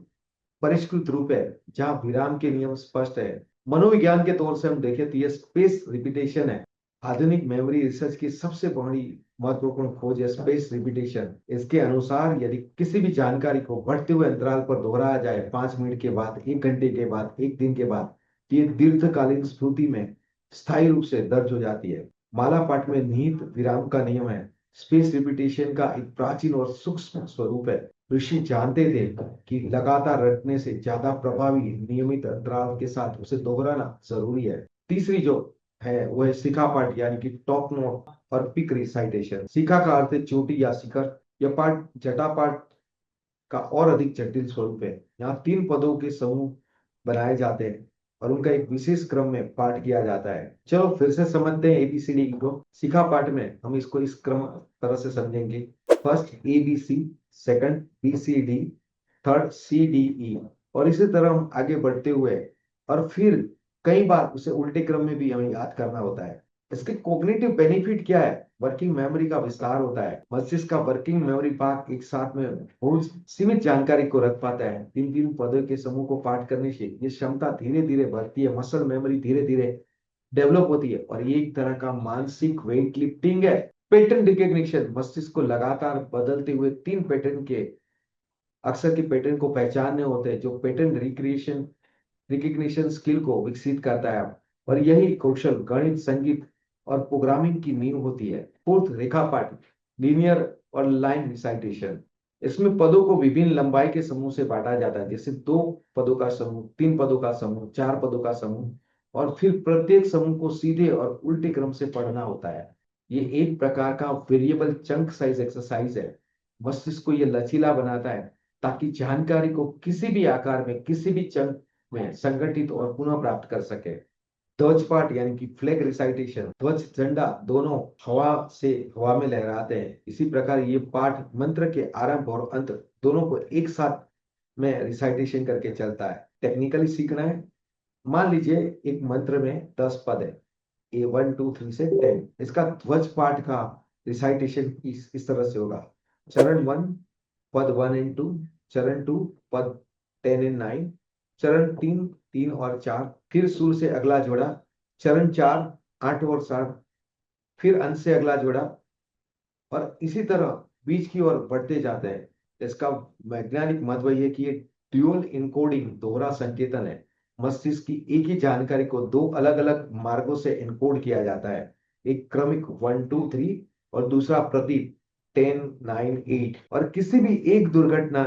परिष्कृत रूप है जहां विराम के नियम स्पष्ट है। मनोविज्ञान के तौर से हम देखें तो ये स्पेस रिपीटेशन है। आधुनिक मेमोरी रिसर्च की सबसे बड़ी महत्वपूर्ण खोज है स्पेस रिपीटेशन। इसके अनुसार यदि किसी भी जानकारी को बढ़ते हुए अंतराल पर दोहराया जाए, 5 मिनट के बाद, 1 घंटे के बाद, एक दिन के बाद, ये दीर्घकालीन स्मृति में स्थायी रूप से दर्ज हो जाती है। माला पाठ में निहित विराम का नियम है। स्पेस रिपीटेशन का एक प्राचीन और सूक्ष्म स्वरूप है। ऋषि जानते थे कि लगातार रटने से ज्यादा प्रभावी नियमित अंतराल के साथ उसे दोहराना जरूरी है। तीसरी जो है वो है शिखा पाठ, यानी कि टॉप नोट और पिक रिसाइटेशन। शिखा का अर्थ है चोटी या शिखर। यह पाठ जटा पाठ का और अधिक जटिल स्वरूप है। यहाँ 3 पदों के समूह बनाए जाते हैं और उनका एक विशेष क्रम में पाठ किया जाता है। चलो फिर से समझते हैं एबीसीडी को। शिखा पाठ में हम इसको इस क्रम तरह से समझेंगे। First A B C, second B C D, third C D E, और इसी तरह हम आगे बढ़ते हुए और फिर कई बार उसे उल्टे क्रम में भी हमें याद करना होता है। इसके कॉग्निटिव बेनिफिट क्या है? वर्किंग मेमोरी का विस्तार होता है। मस्तिष्क का वर्किंग मेमोरी भाग एक साथ में बहुत सीमित जानकारी को रख पाता है। 3 पदों के समूह को पाठ करने से ये क्षमता धीरे धीरे बढ़ती है। मसल मेमोरी धीरे धीरे डेवलप होती है और ये एक तरह का मानसिक वेट लिफ्टिंग है। पैटर्न रिकग्निशन, मस्तिष्क को लगातार बदलते हुए 3 पैटर्न के अक्सर के पैटर्न को पहचानने होते हैं, जो पैटर्न रिकग्निशन स्किल को विकसित करता है। और यही कौशल गणित, संगीत और प्रोग्रामिंग की नींव होती है। फोर्थ, रेखा पाठ, लीनियर और लाइन रिसाइटेशन। इसमें पदों को विभिन्न लंबाई के समूह से बांटा जाता है, जैसे 2 पदों का समूह, 3 पदों का समूह, 4 पदों का समूह, और फिर प्रत्येक समूह को सीधे और उल्टे क्रम से पढ़ना होता है। ये एक प्रकार का वेरिएबल चंक साइज एक्सरसाइज है। मस्तिष्क को यह लचीला बनाता है ताकि जानकारी को किसी भी आकार में, किसी भी चंक में संगठित और पुनः प्राप्त कर सके। ध्वज पाठ यानी कि फ्लैग रिसाइटेशन, ध्वज झंडा दोनों हवा में लहराते हैं। इसी प्रकार ये पाठ मंत्र के आरंभ और अंत दोनों को एक साथ में रिसाइटेशन करके चलता है। टेक्निकली सीखना है, मान लीजिए एक मंत्र में 10 पद है, A1 2 3 से 10। इसका ध्वज पाठ का रिसाइटेशन इस तरह से होगा। चरण 1 पद 1 एंड 2, चरण 2 पद 10 एंड 9, चरण 3 3 और 4, फिर सुर से अगला जोड़ा, चरण 4 8 और 7, फिर अंत से अगला जोड़ा, और इसी तरह बीच की ओर बढ़ते जाते हैं। इसका वैज्ञानिक महत्व यह कि ये ड्यूअल इनकोडिंग, दोहरा संकेतन है। मस्तिष्क की एक ही जानकारी को 2 अलग-अलग मार्गों से एनकोड किया जाता है, एक क्रमिक 1 2 3 और दूसरा प्रति 10 9 8। और किसी भी एक दुर्घटना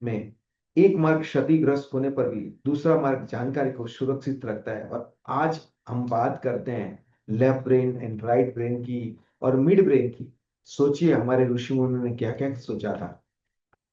में एक मार्ग क्षतिग्रस्त होने पर भी दूसरा मार्ग जानकारी को सुरक्षित रखता है। और आज हम बात करते हैं left brain and right brain की और मिड ब्रेन की। सोचिए हमारे ऋषि मुनियों ने क्या क्या सोचा था।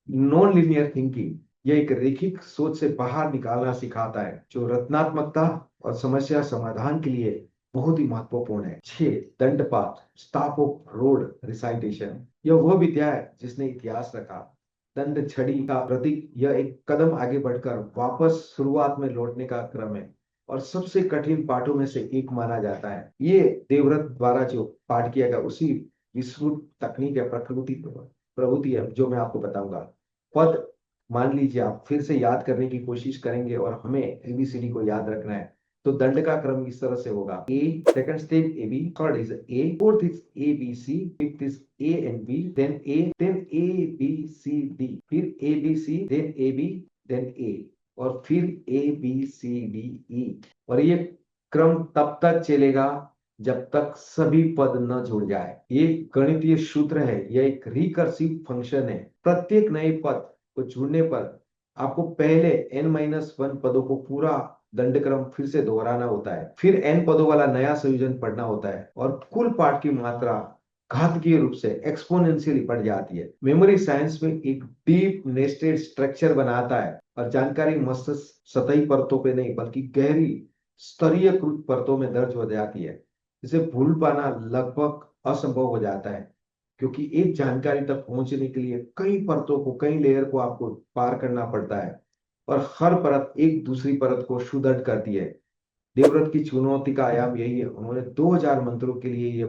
नॉन लिनियर थिंकिंग, यह एक रैखिक सोच से बाहर निकालना सिखाता है, जो रचनात्मकता और समस्या समाधान के लिए बहुत ही महत्वपूर्ण है। 6 दंडपाठ, स्टाफ ऑफ रोड रिसाइटेशन, यह वह विद्या है जिसने इतिहास रखा। दंड छड़ी का प्रतीक, यह एक कदम आगे बढ़कर वापस शुरुआत में लौटने का क्रम है और सबसे कठिन पाठों में से एक माना जाता है। ये देवव्रत द्वारा जो पाठ किया गया उसी विस्तृत तकनीक है, प्रवृत्ति है, जो मैं आपको बताऊंगा। पद, मान लीजिए आप फिर से याद करने की कोशिश करेंगे और हमें एबीसीडी को याद रखना है, तो दंड का क्रम इस तरह से होगा, A, second step A B, third is A, fourth is A B C, fifth is A and B, then A, then A B C D, फिर A B C, then A B, then A, और फिर A B C D E. और ये क्रम तब तक चलेगा जब तक सभी पद न जुड़ जाए। ये गणितीय सूत्र है, यह एक रिकर्सिव फंक्शन है। प्रत्येक नए पद को जुड़ने पर आपको पहले n-1 पदों को पूरा दंडक्रम फिर से दोहराना होता है, फिर n पदों वाला नया संयोजन पढ़ना होता है, और कुल पाठ की मात्रा घातीय रूप से एक्सपोनेंशियली बढ़ जाती है। मेमोरी साइंस में एक डीप नेस्टेड स्ट्रक्चर बनाता है, और जानकारी मस्तिष्क सतही परतों पे नहीं बल्कि गहरी स्तरीयकृत परतों में दर्ज हो जाती है। इसे भूल पाना लगभग असंभव हो जाता है, क्योंकि एक जानकारी तक पहुंचने के लिए कई परतों को, कई लेयर को आपको पार करना पड़ता है, और हर परत एक दूसरी परत को सुदृढ़ करती है। देवव्रत की चुनौती का आयाम यही है। उन्होंने 2000 मंत्रों के लिए ये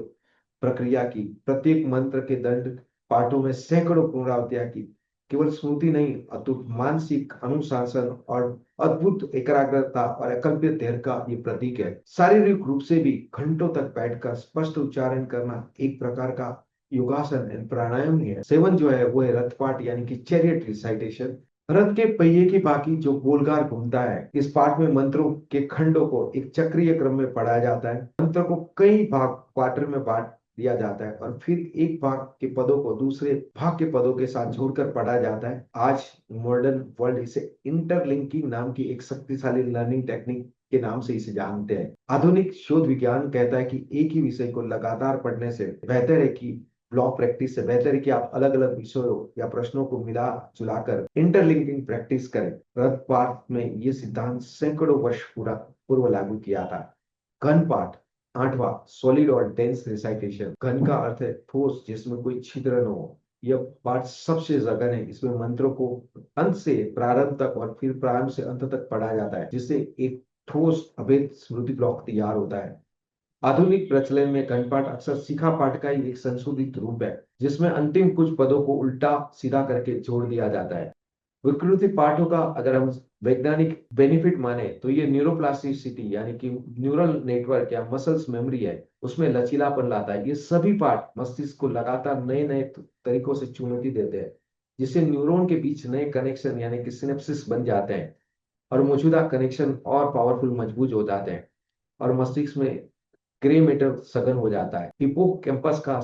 प्रक्रिया की, प्रत्येक मंत्र के दंड पाठों में सैकड़ों पुनरावृत्तियां की। केवल स्मृति नहीं, अतुट मानसिक अनुशासन और अद्भुत एकाग्रता और अकल्प्य धैर्य का ये प्रतीक है। शारीरिक रूप से भी घंटों तक बैठकर स्पष्ट उच्चारण करना एक प्रकार का योगासन एंड प्राणायाम ही है। सेवन जो है वो है रथपाठ, यानी कि चैरियट रिसाइटेशन। रथ के पहिए की बाकी जो गोलकार घूमता है। इस पाठ में मंत्रों के खंडों को एक चक्रीय क्रम में पढ़ाया जाता है। मंत्र को कई भाग क्वार्टर में बांट दिया जाता है, और फिर एक भाग के पदों को दूसरे भाग के पदों के साथ जोड़कर पढ़ा जाता है। आज मॉडर्न वर्ल्ड इसे इंटरलिंकिंग नाम की एक शक्तिशाली लर्निंग टेक्निक के नाम से इसे जानते हैं। आधुनिक शोध विज्ञान कहता है कि एक ही विषय को लगातार पढ़ने से बेहतर है कि ब्लॉक प्रैक्टिस से बेहतर है कि आप अलग अलग विषयों या प्रश्नों को मिला जुलाकर इंटरलिंकिंग प्रैक्टिस करें। रथ पाठ में ये सिद्धांत सैकड़ों वर्ष पूर्व लागू किया था। घन पाठ 8वां, सॉलिड और डेंस रिसाइटेशन। घन का अर्थ है ठोस, जिसमें कोई छिद्र न हो। यह पाठ सबसे सघन है। इसमें मंत्रों को अंत से प्रारंभ तक और फिर प्रारंभ से अंत तक पढ़ा जाता है, जिससे एक ठोस अभेद स्मृति ब्लॉक तैयार होता है। आधुनिक प्रचलन में घन पाठ अक्सर शिखा पाठ का ही एक संशोधित रूप है, जिसमें अंतिम कुछ पदों को उल्टा सीधा करके जोड़ दिया जाता है। विकृति पाठों का अगर हम वैज्ञानिक बेनिफिट माने तो ये न्यूरोप्लास्टिसिटी, यानी कि न्यूरल नेटवर्क या मसल्स मेमोरी है, उसमें लचीलापन लाता है। ये सभी पाठ मस्तिष्क को लगातार नए नए तरीकों से चुनौती देते हैं, जिससे न्यूरॉन के बीच नए कनेक्शन यानी कि सिनेप्सिस बन जाते हैं, और मौजूदा कनेक्शन और पावरफुल मजबूत हो जाते हैं, और मस्तिष्क में ग्रे मैटर सघन हो जाता है। हिप्पोकैम्पस का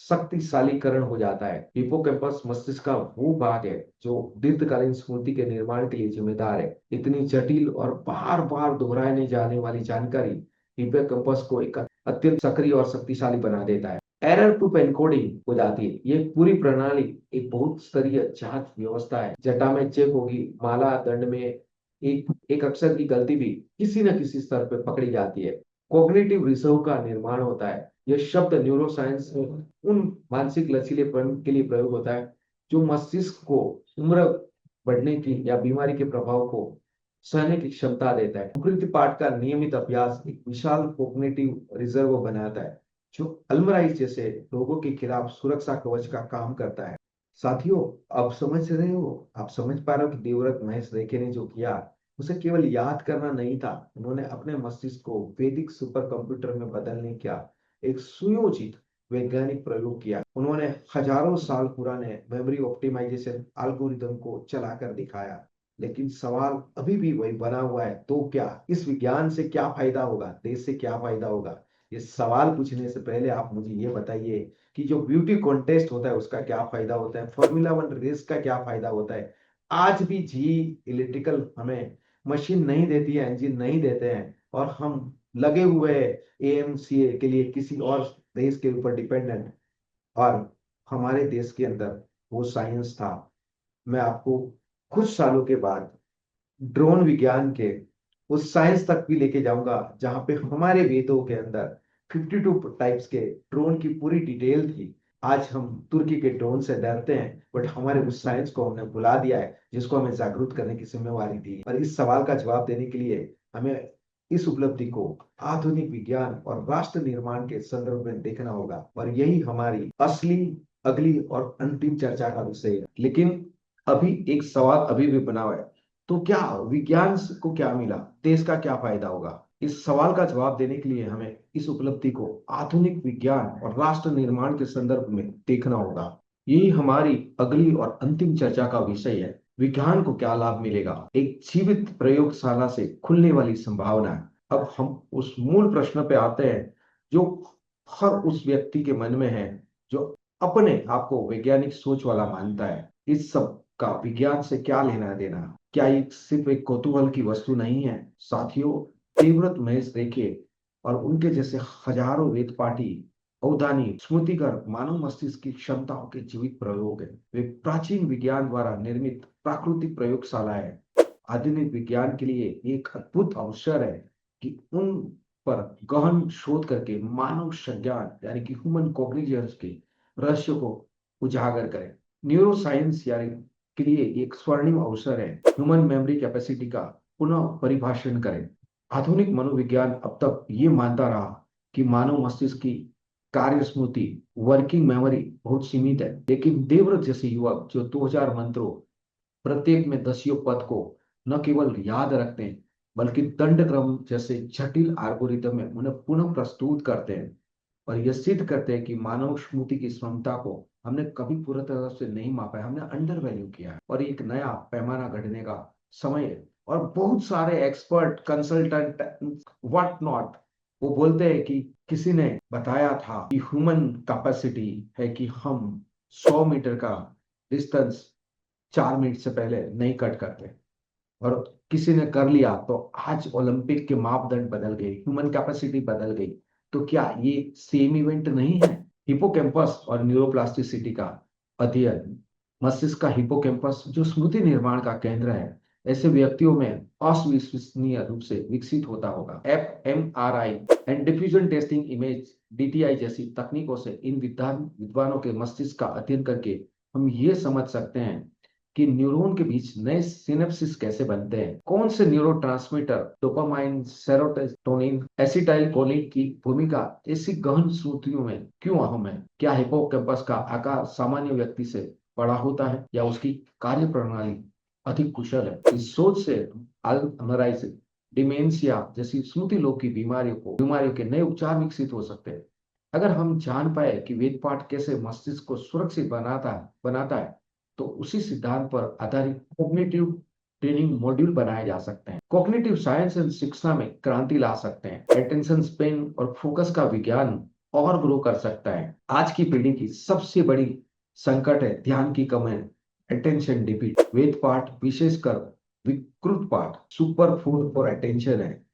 शक्तिशालीकरण हो जाता है। हिप्पोकैम्पस मस्तिष्क का वो भाग है जो दीर्घकालीन स्मृति के निर्माण के लिए जिम्मेदार है। इतनी जटिल और बार बार दोहराए नहीं जाने वाली जानकारी हिप्पोकैम्पस को एक अत्यंत सक्रिय और शक्तिशाली बना देता है। एरर प्रूफ एनकोडिंग हो जाती है। ये पूरी प्रणाली एक बहुत स्तरीय जांच व्यवस्था है। जटा में चेक होगी, माला दंड में एक अक्षर की गलती भी किसी न किसी स्तर पर पकड़ी जाती है। कॉग्निटिव रिजर्व का निर्माण होता है। यह शब्द न्यूरोसाइंस में उन मानसिक लचीलेपन के लिए प्रयोग होता है जो मस्तिष्क को उम्र बढ़ने की या बीमारी के प्रभाव को सहने की क्षमता देता है। विकृति पाठ का नियमित अभ्यास एक विशाल कॉग्निटिव रिजर्व बनाता है, जो अल्मराइज जैसे रोगों के खिलाफ सुरक्षा कवच का काम करता है। साथियों, आप समझ रहे हो, आप समझ पा रहे हो कि देवव्रत महेश रेखे ने जो किया, उसे केवल याद करना नहीं था। उन्होंने अपने मस्तिष्क को वैदिक सुपर कंप्यूटर में बदलने का एक सुयोजित वैज्ञानिक प्रयोग किया। उन्होंने हजारों साल पुराने मेमोरी ऑप्टिमाइजेशन एल्गोरिदम को चलाकर दिखाया, लेकिन सवाल अभी भी वही बना हुआ है। तो क्या इस विज्ञान से क्या फायदा होगा, देश से क्या फायदा होगा? ये सवाल पूछने से पहले आप मुझे ये बताइए कि जो ब्यूटी कॉन्टेस्ट होता है उसका क्या फायदा होता है, फॉर्मूला 1 रेस का क्या फायदा होता है? आज भी जी इलेक्ट्रिकल हमें मशीन नहीं देती है, इंजन नहीं देते हैं, और हम लगे हुए एएमसीए के लिए किसी और देश के ऊपर डिपेंडेंट। और हमारे देश के अंदर वो साइंस था। मैं आपको कुछ सालों के बाद ड्रोन विज्ञान के उस साइंस तक भी लेके जाऊंगा, जहां पे हमारे वेदों के अंदर 52 टाइप्स के ड्रोन की पूरी डिटेल थी। आज हम तुर्की के ड्रोन से डरते हैं, बट हमारे उस साइंस को हमने भुला दिया है, जिसको हमें जागरूक करने की जिम्मेवारी थी। और इस सवाल का जवाब देने के लिए हमें इस उपलब्धि को आधुनिक विज्ञान और राष्ट्र निर्माण के संदर्भ में देखना होगा, और यही हमारी असली, अगली और अंतिम चर्चा का विषय है। लेकिन अभी एक सवाल अभी भी बना हुआ है, तो क्या विज्ञान को क्या मिला, देश का क्या फायदा होगा? इस सवाल का जवाब देने के लिए हमें इस उपलब्धि को आधुनिक विज्ञान और राष्ट्र निर्माण के संदर्भ में देखना होगा। यही हमारी अगली और अंतिम चर्चा का विषय है। विज्ञान को क्या लाभ मिलेगा, एक जीवित प्रयोगशाला से खुलने वाली संभावना। अब हम उस मूल प्रश्न पे आते हैं जो हर उस व्यक्ति के मन में है जो अपने आप को वैज्ञानिक सोच वाला मानता है। इस सब का विज्ञान से क्या लेना देना? क्या ये सिर्फ एक कौतूहल की वस्तु नहीं है? साथियों, तीव्रत महेश देखिए और उनके जैसे हजारों वेद पाठी अवधानी स्मृतिकर मानव मस्तिष्क की क्षमताओं के जीवित प्रयोग है। वे प्राचीन विज्ञान द्वारा निर्मित प्राकृतिक प्रयोगशाला है। आधुनिक विज्ञान के लिए एक अद्भुत अवसर है कि उन पर गहन शोध करके मानव संज्ञान यानी कि ह्यूमन कॉग्निजेंस के रहस्य को उजागर करें। न्यूरो साइंस यानी के लिए एक स्वर्णिम अवसर है ह्यूमन मेमोरी कैपेसिटी का पुनः परिभाषण करें। आधुनिक मनोविज्ञान अब तक ये मानता रहा कि मानव मस्तिष्क की कार्य स्मृति वर्किंग मेमोरी बहुत सीमित है, लेकिन देवव्रत जैसे युवक जो 2000 मंत्रों प्रत्येक में दसियों पद को न केवल याद रखते हैं बल्कि दंड क्रम जैसे जटिल एल्गोरिदम में उन्हें पुनः प्रस्तुत करते हैं और यह सिद्ध करते हैं कि मानव स्मृति की क्षमता को हमने कभी पूरी तरह से नहीं मापा है, हमने अंडर वैल्यू किया है और एक नया पैमाना घटने का समय है। और बहुत सारे एक्सपर्ट कंसल्टेंट व्हाट नॉट वो बोलते हैं कि किसी ने बताया था कि ह्यूमन कैपेसिटी है कि हम 100 मीटर का डिस्टेंस 4 मिनट से पहले नहीं कट करते और किसी ने कर लिया तो आज ओलंपिक के मापदंड बदल गए, ह्यूमन कैपेसिटी बदल गई। तो क्या ये सेम इवेंट नहीं है? हिपोकैम्पस और न्यूरोप्लास्टिसिटी का अध्ययन। मस्तिष्क का हिपोकैम्पस जो स्मृति निर्माण का केंद्र है ऐसे व्यक्तियों में अविश्वसनीय रूप से विकसित होता होगा। FMRI and diffusion testing image DTI जैसी तकनीकों से इन विद्वानों के मस्तिष्क का अध्ययन करके हम ये समझ सकते हैं कि न्यूरॉन के बीच नए सिनेप्सिस कैसे बनते हैं, कौन से न्यूरोट्रांसमीटर डोपामाइन, सेरोटोनिन, एसिटाइलकोलिन की भूमिका ऐसी गहन स्मृतियों में क्यों अहम है। क्या हिपोकैम्पस का आकार सामान्य व्यक्ति से बड़ा होता है या उसकी कार्य प्रणाली अधिक कुशल है? इस सोच से अल्जाइमर, डिमेंशिया जैसी स्मृति लोग की बीमारियों के नए उपचार विकसित हो सकते हैं। अगर हम जान पाए कि वेद पाठ कैसे मस्तिष्क को सुरक्षित बनाता है तो उसी सिद्धांत पर आधारित कॉग्निटिव ट्रेनिंग मॉड्यूल बनाए जा सकते हैं। कॉग्निटिव साइंस एंड शिक्षा में क्रांति ला सकते हैं। अटेंशन स्पेन और फोकस का विज्ञान और ग्रो कर सकता है। आज की पीढ़ी की सबसे बड़ी संकट है ध्यान की कमी, अटेंशन डिफिट। वेद पाठ विशेषकर विकृत पाठ सुपर फूड फॉर अटेंशन है।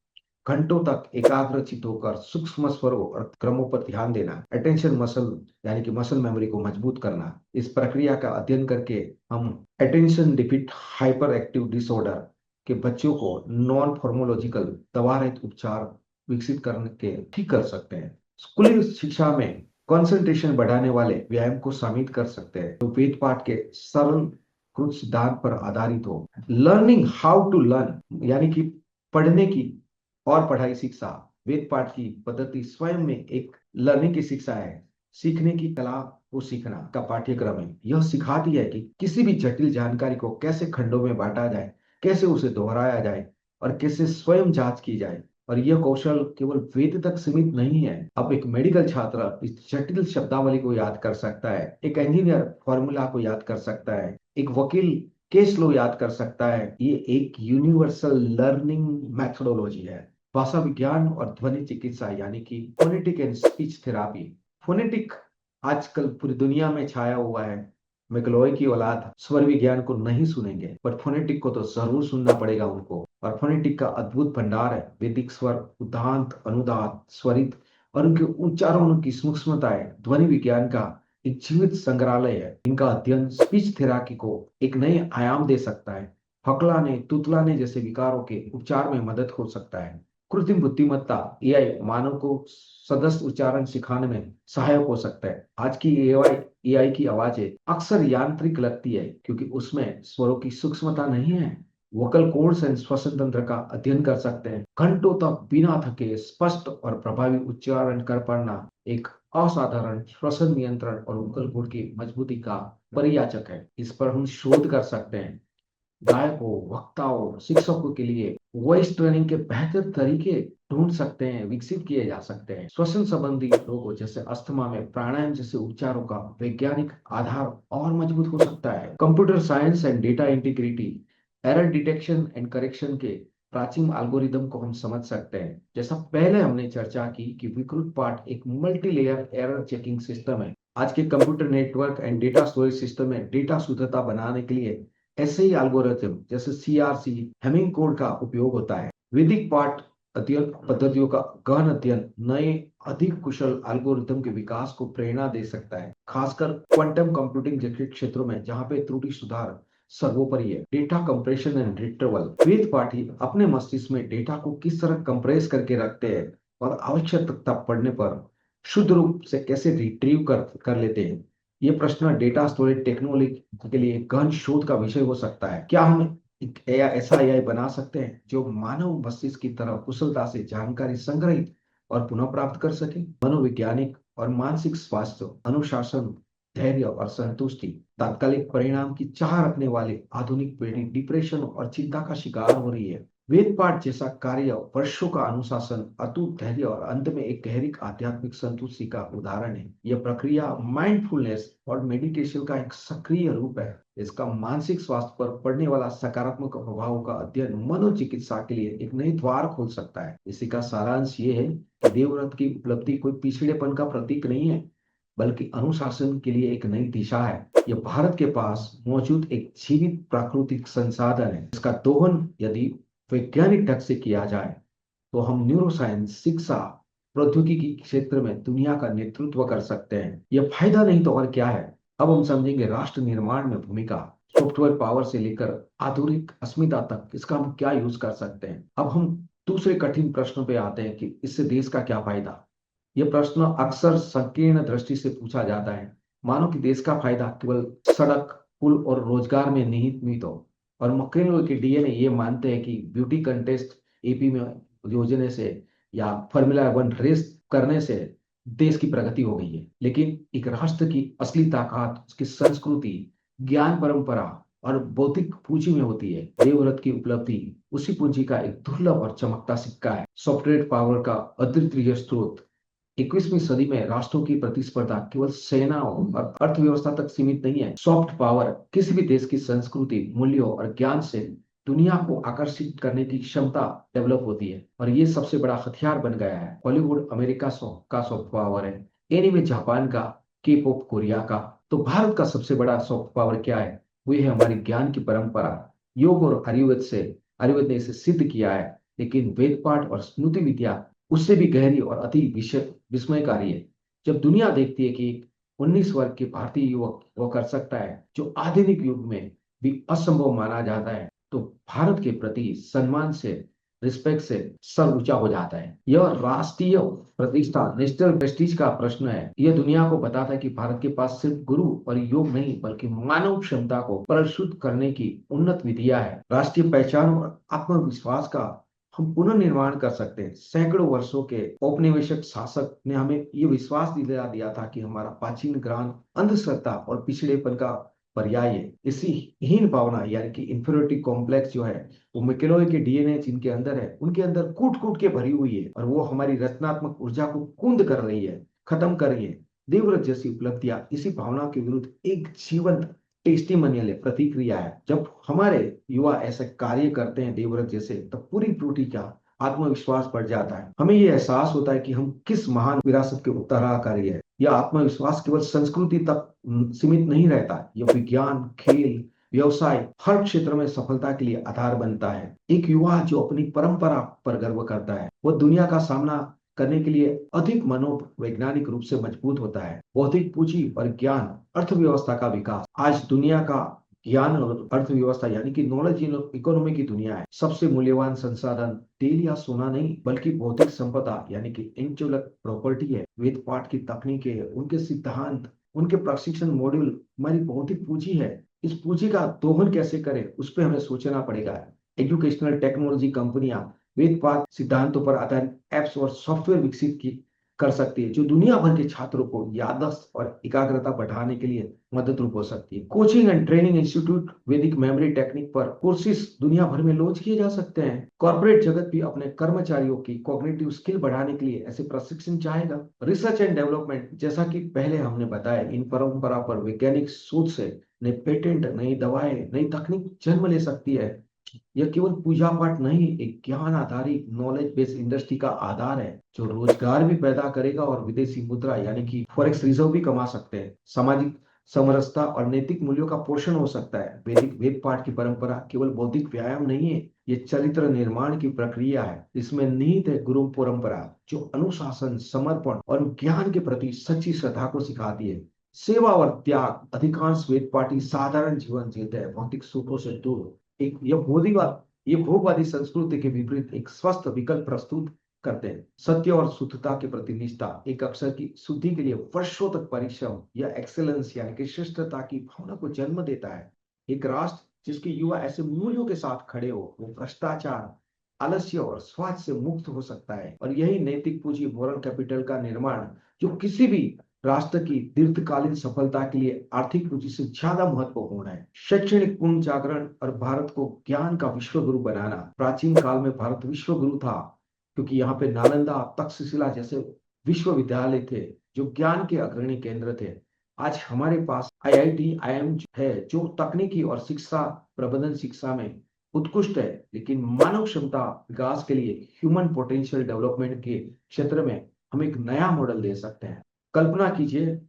घंटों तक एकाग्रचित होकर सूक्ष्म स्वरों और क्रमों पर ध्यान देना, अटेंशन मसल यानी कि मसल मेमोरी को मजबूत करना। इस प्रक्रिया का अध्ययन करके हम attention defeat hyper active disorder के बच्चों को नॉन फार्मोलॉजिकल दवा रहित उपचार विकसित करने के ठीक कर सकते हैं। स्कूली शिक्षा में कंसंट्रेशन बढ़ाने वाले व्यायाम को शामिल कर सकते हैं तो वेद पाठ के सरल कृत सिद्धांत पर आधारित हो। लर्निंग हाउ टू लर्न यानी कि पढ़ने की और पढ़ाई शिक्षा वेद पाठ की पद्धति स्वयं में एक लर्निंग की शिक्षा है। सीखने की कला को सीखना का पाठ्यक्रम है। यह सिखाती है कि किसी भी जटिल जानकारी को कैसे खंडों में बांटा जाए, कैसे उसे दोहराया जाए और कैसे स्वयं जांच की जाए। और यह कौशल केवल वेद तक सीमित नहीं है। अब एक मेडिकल छात्र इस जटिल शब्दावली को याद कर सकता है, एक इंजीनियर फॉर्मूला को याद कर सकता है, एक वकील केस लो याद कर सकता है। ये एक यूनिवर्सल लर्निंग मेथोडोलॉजी है। भाषा विज्ञान और ध्वनि चिकित्सा यानी कि phonetic and speech therapy. Phonetic आजकल पूरी दुनिया में छाया हुआ है। मैकलॉय की औलाद स्वर विज्ञान को नहीं सुनेंगे पर फोनेटिक को तो जरूर सुनना पड़ेगा उनको। और फोनेटिक का अद्भुत भंडार है। वैदिक स्वर, उदांत, अनुदात, स्वरित और उनके उच्चारणों की सूक्ष्मताएं ध्वनि विज्ञान का एक जीवित संग्रहालय है। इनका अध्ययन स्पीच थेरापी को एक नए आयाम दे सकता है। हकलाने, तुतलाने जैसे विकारों के उपचार में मदद हो सकता है। कृत्रिम बुद्धिमत्ता एआई मानव को सदस्य उच्चारण सिखाने में सहायक हो सकता है। आज की एआई की आवाजें अक्सर यांत्रिक लगती है क्योंकि उसमें स्वरों की सूक्ष्मता नहीं है। वोकल कोर्ड्स एंड श्वसन तंत्र का अध्ययन कर सकते हैं। घंटों तक बिना थके स्पष्ट और प्रभावी उच्चारण कर पाना एक असाधारण श्वसन नियंत्रण और वोकल कोर्ड की मजबूती का परिचायक है। इस पर हम शोध कर सकते हैं। गायकों, वक्ताओं, शिक्षकों के लिए वॉइस ट्रेनिंग के बेहतर तरीके ढूंढ सकते हैं, विकसित किए जा सकते हैं। श्वसन संबंधी रोगों जैसे अस्थमा में प्राणायाम जैसे उपचारों का वैज्ञानिक आधार और मजबूत हो सकता है। Computer science and data integrity, error detection and correction के प्राचीन एल्गोरिदम को हम समझ सकते हैं। जैसा पहले हमने चर्चा की कि विकृत पाठ एक multi layer error checking system है। आज के computer network and data storage system में डेटा शुद्धता बनाने के लिए ऐसे ही एल्गोरिथम जैसे सीआरसी, हेमिंग कोड का उपयोग होता है। वैदिक पाठ अध्ययन पद्धतियों का गहन अध्ययन नए अधिक कुशल एल्गोरिथम के विकास को प्रेरणा दे सकता है, खासकर क्वांटम कंप्यूटिंग जैसे क्षेत्रों में जहां पे त्रुटि सुधार सर्वोपरि है। डेटा कंप्रेशन एंड रिट्रीवल, वेद पाठी अपने मस्तिष्क में डेटा को किस तरह कंप्रेस करके रखते हैं और आवश्यकता पड़ने पर शुद्ध रूप से कैसे रिट्रीव कर लेते हैं। ये प्रश्न डेटा स्टोरेज टेक्नोलॉजी के लिए एक गहन शोध का विषय हो सकता है। क्या हम एक ऐसा एआई बना सकते हैं जो मानव मस्तिष्क की तरह कुशलता से जानकारी संग्रहित और पुनः प्राप्त कर सके। मनोवैज्ञानिक और मानसिक स्वास्थ्य, अनुशासन, धैर्य और संतुष्टि, तात्कालिक परिणाम की चाह रखने वाले आधुनिक पीढ़ी डिप्रेशन और चिंता का शिकार हो रही है। वेद पाठ जैसा कार्य वर्षों का अनुशासन, अटूट धैर्य और अंत में एक गहरी आध्यात्मिक संतुष्टि का उदाहरण है। यह प्रक्रिया माइंडफुलनेस और मेडिटेशन का एक सक्रिय रूप है। इसका मानसिक स्वास्थ्य पर पड़ने वाला सकारात्मक प्रभाव का अध्ययन मनोचिकित्सा के लिए एक नई द्वार खोल सकता है। इसी का सारांश ये है कि देवव्रत की उपलब्धि कोई पिछड़ेपन का प्रतीक नहीं है, बल्कि अनुशासन के लिए एक नई दिशा है। यह भारत के पास मौजूद एक जीवित प्राकृतिक संसाधन है। इसका दोहन यदि वैज्ञानिक ढंग से किया जाए तो हम न्यूरोसाइंस, शिक्षा, प्रौद्योगिकी क्षेत्र में दुनिया का नेतृत्व कर सकते हैं। यह फायदा नहीं तो और क्या है। अब हम समझेंगे राष्ट्र निर्माण में भूमिका, सॉफ्टवेयर पावर से लेकर आधुनिक अस्मिता तक इसका हम क्या यूज कर सकते हैं। अब हम दूसरे कठिन प्रश्नों पे आते हैं कि इससे देश का क्या फायदा। यह प्रश्न अक्सर संकीर्ण दृष्टि से पूछा जाता है, मानो कि देश का फायदा केवल सड़क, पुल और रोजगार में निहित हो। और मक्केलो के डीएनए ये मानते हैं कि ब्यूटी कंटेस्ट एपी में योजने से या फार्मूला 1 रेस करने से देश की प्रगति हो गई है। लेकिन एक राष्ट्र की असली ताकत उसकी संस्कृति, ज्ञान परंपरा और बौद्धिक पूंजी में होती है। देवव्रत की उपलब्धि उसी पूंजी का एक दुर्लभ और चमकता सिक्का है। सॉफ्टवेयर पावर का अद्वितीय स्रोत। 21वीं सदी में राष्ट्रों की प्रतिस्पर्धा केवल सेनाओं और अर्थव्यवस्था तक सीमित नहीं है। सॉफ्ट पावर किसी भी देश की संस्कृति, मूल्यों और ज्ञान से दुनिया को आकर्षित करने की क्षमता डेवलप होती है, और ये सबसे बड़ा हथियार बन गया है। हॉलीवुड अमेरिका का सॉफ्ट पावर है, एनीमे जापान का, के पॉप कोरिया का। तो भारत का सबसे बड़ा सॉफ्ट पावर क्या है? वो है हमारी ज्ञान की परंपरा। योग और आयुर्वेद ने इसे सिद्ध किया है। लेकिन वेद पाठ और स्मृति विद्या उससे भी गहरी और अति विस्मयकारी है। जब दुनिया देखती है कि 19 वर्ग के भारतीय युवक वो कर सकता है जो आधुनिक युग में भी असंभव माना जाता है, तो भारत के प्रति सम्मान से, रिस्पेक्ट से सर ऊंचा हो जाता है। यह राष्ट्रीय प्रतिष्ठा, नेशनल प्रेस्टीज का प्रश्न है। यह दुनिया को बताता है कि भारत के पास सिर्फ गुरु और योग नहीं, बल्कि मानव क्षमता को परिशुद्ध करने की उन्नत विधियां है। राष्ट्रीय पहचान और आत्मविश्वास का हम पुनर्निर्माण कर सकते हैं। सैकड़ों वर्षों के औपनिवेशिक शासक ने हमें ये विश्वास दिला दिया था कि हमारा प्राचीन ज्ञान अंधश्रद्धा और पिछड़ेपन का पर्याय है। इसी हीन भावना यानी कि इंफीरियोरिटी कॉम्प्लेक्स जो है, वो मैकेलॉय के डीएनए जिनके अंदर है, उनके अंदर कूट कूट के भरी हुई है, और वो हमारी रचनात्मक ऊर्जा को कुंद कर रही है, खत्म कर रही है। देवव्रत जैसी उपलब्धियां इसी भावना के विरुद्ध एक जीवंत टेस्टिमोनियल है, प्रतिक्रिया है। जब हमारे युवा ऐसे कार्य करते हैं देवव्रत जैसे, तब पूरी त्रुटि का आत्मविश्वास बढ़ जाता है। हमें ये एहसास होता है कि हम किस महान विरासत के उत्तराधिकारी है। यह आत्मविश्वास केवल संस्कृति तक सीमित नहीं रहता, यह विज्ञान, खेल, व्यवसाय हर क्षेत्र में सफलता के लिए आधार बनता है। एक युवा जो अपनी परंपरा पर गर्व करता है, वह दुनिया का सामना करने के लिए अधिक मनोवैज्ञानिक रूप से मजबूत होता है। बौद्धिक पूंजी और ज्ञान, अर्थव्यवस्था का विकास। आज दुनिया का ज्ञान और अर्थव्यवस्था यानी कि नॉलेज इकोनॉमी की दुनिया है। सबसे मूल्यवान संसाधन तेल या सोना नहीं, बल्कि भौतिक संपदा यानी कि इंटेलेक्चुअल प्रॉपर्टी है। वेद पाठ की तकनीकें, उनके सिद्धांत, उनके प्रशिक्षण मॉड्यूल हमारी भौतिक पूंजी है। इस पूंजी का दोहन कैसे करें, उस पर हमें सोचना पड़ेगा। एजुकेशनल टेक्नोलॉजी कंपनियां वेद पाठ सिद्धांतों पर आधारित एप्स और सॉफ्टवेयर विकसित कर सकती है, जो दुनिया भर के छात्रों को याददाश्त और एकाग्रता बढ़ाने के लिए मदद रूप हो सकती है। कोचिंग एंड ट्रेनिंग इंस्टीट्यूट वैदिक मेमोरी टेक्निक पर कोर्सेज दुनिया भर में लॉन्च किए जा सकते हैं। कॉर्पोरेट जगत भी अपने कर्मचारियों की कॉग्निटिव स्किल बढ़ाने के लिए ऐसे प्रशिक्षण चाहेगा। रिसर्च एंड डेवलपमेंट, जैसा कि पहले हमने बताया, इन परंपरा पर वैज्ञानिक शोध से नए पेटेंट, नई दवाएं, नई तकनीक जन्म ले सकती है। यह केवल पूजा पाठ नहीं, एक ज्ञान आधारित नॉलेज बेस्ड इंडस्ट्री का आधार है, जो रोजगार भी पैदा करेगा और विदेशी मुद्रा यानी कि फॉरेक्स रिजर्व भी कमा सकते हैं। सामाजिक समरसता और नैतिक मूल्यों का पोषण हो सकता है। वैदिक वेद पाठ की परंपरा केवल बौद्धिक व्यायाम नहीं है, ये चरित्र निर्माण की प्रक्रिया है। इसमें निहित है गुरु परंपरा, जो अनुशासन, समर्पण और ज्ञान के प्रति सच्ची श्रद्धा को सिखाती है। सेवा और त्याग, अधिकांश वेद पाठी साधारण जीवन जीते हैं, भौतिक सुखों से दूर। एक ये भोगवादी संस्कृति के विपरीत एक स्वस्थ विकल्प प्रस्तुत करते हैं। सत्य और शुद्धता के प्रति निष्ठा, एक अक्षर की शुद्धि के लिए वर्षों तक परिश्रम या एक्सेलेंस यानी कि श्रेष्ठता की भावना को जन्म देता है। एक राष्ट्र जिसके युवा ऐसे मूल्यों के साथ खड़े हो, वो भ्रष्टाचार, आलस्य और स्वार्थ से मुक्त हो सकता है। और यही नैतिक पूंजी, मोरल कैपिटल का निर्माण, जो किसी भी राष्ट्र की दीर्घकालीन सफलता के लिए आर्थिक पूंजी से ज्यादा महत्वपूर्ण है। शैक्षणिक पुनर्जागरण और भारत को ज्ञान का विश्व गुरु बनाना। प्राचीन काल में भारत विश्व गुरु था, क्योंकि यहाँ पे नालंदा, तक्षशिला जैसे विश्वविद्यालय थे, जो ज्ञान के अग्रणी केंद्र थे। आज हमारे पास आईआईटी, आईएम है, जो तकनीकी और शिक्षा, प्रबंधन शिक्षा में उत्कृष्ट है। लेकिन मानव क्षमता विकास के लिए, ह्यूमन पोटेंशियल डेवलपमेंट के क्षेत्र में हम एक नया मॉडल दे सकते हैं। कल्पना कीजिए,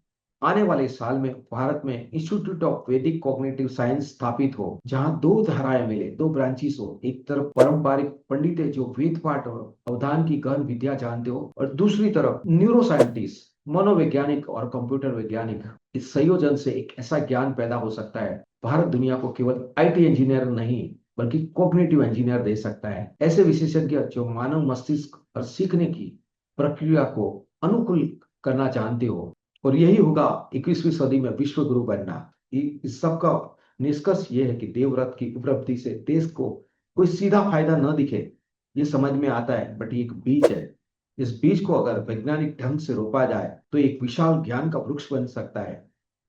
आने वाले साल में भारत में इंस्टीट्यूट ऑफ वैदिक कॉग्निटिव साइंस स्थापित हो, जहां दो धाराएं मिले, दो ब्रांचेस हो। एक तरफ पारंपरिक पंडित है जो वेद पाठ और अवधान की गहन विद्या जानते हो, और दूसरी तरफ न्यूरो साइंटिस्ट, मनोवैज्ञानिक और कंप्यूटर वैज्ञानिक। इस संयोजन से एक ऐसा ज्ञान पैदा हो सकता है, भारत दुनिया को केवल आईटी इंजीनियर नहीं बल्कि कॉग्निटिव इंजीनियर दे सकता है। ऐसे विशेषज्ञ जो मानव मस्तिष्क और सीखने की प्रक्रिया को अनुकूल करना जानते हो। और यही होगा 21वीं सदी में विश्व गुरु बनना। इस सब का निष्कर्ष ये है कि देवव्रत की उपलब्धि से देश को कोई सीधा फायदा न दिखे, ये समझ में आता है, बट ये एक बीज है। इस बीज को अगर वैज्ञानिक ढंग से रोपा जाए तो एक विशाल ज्ञान का वृक्ष बन सकता है,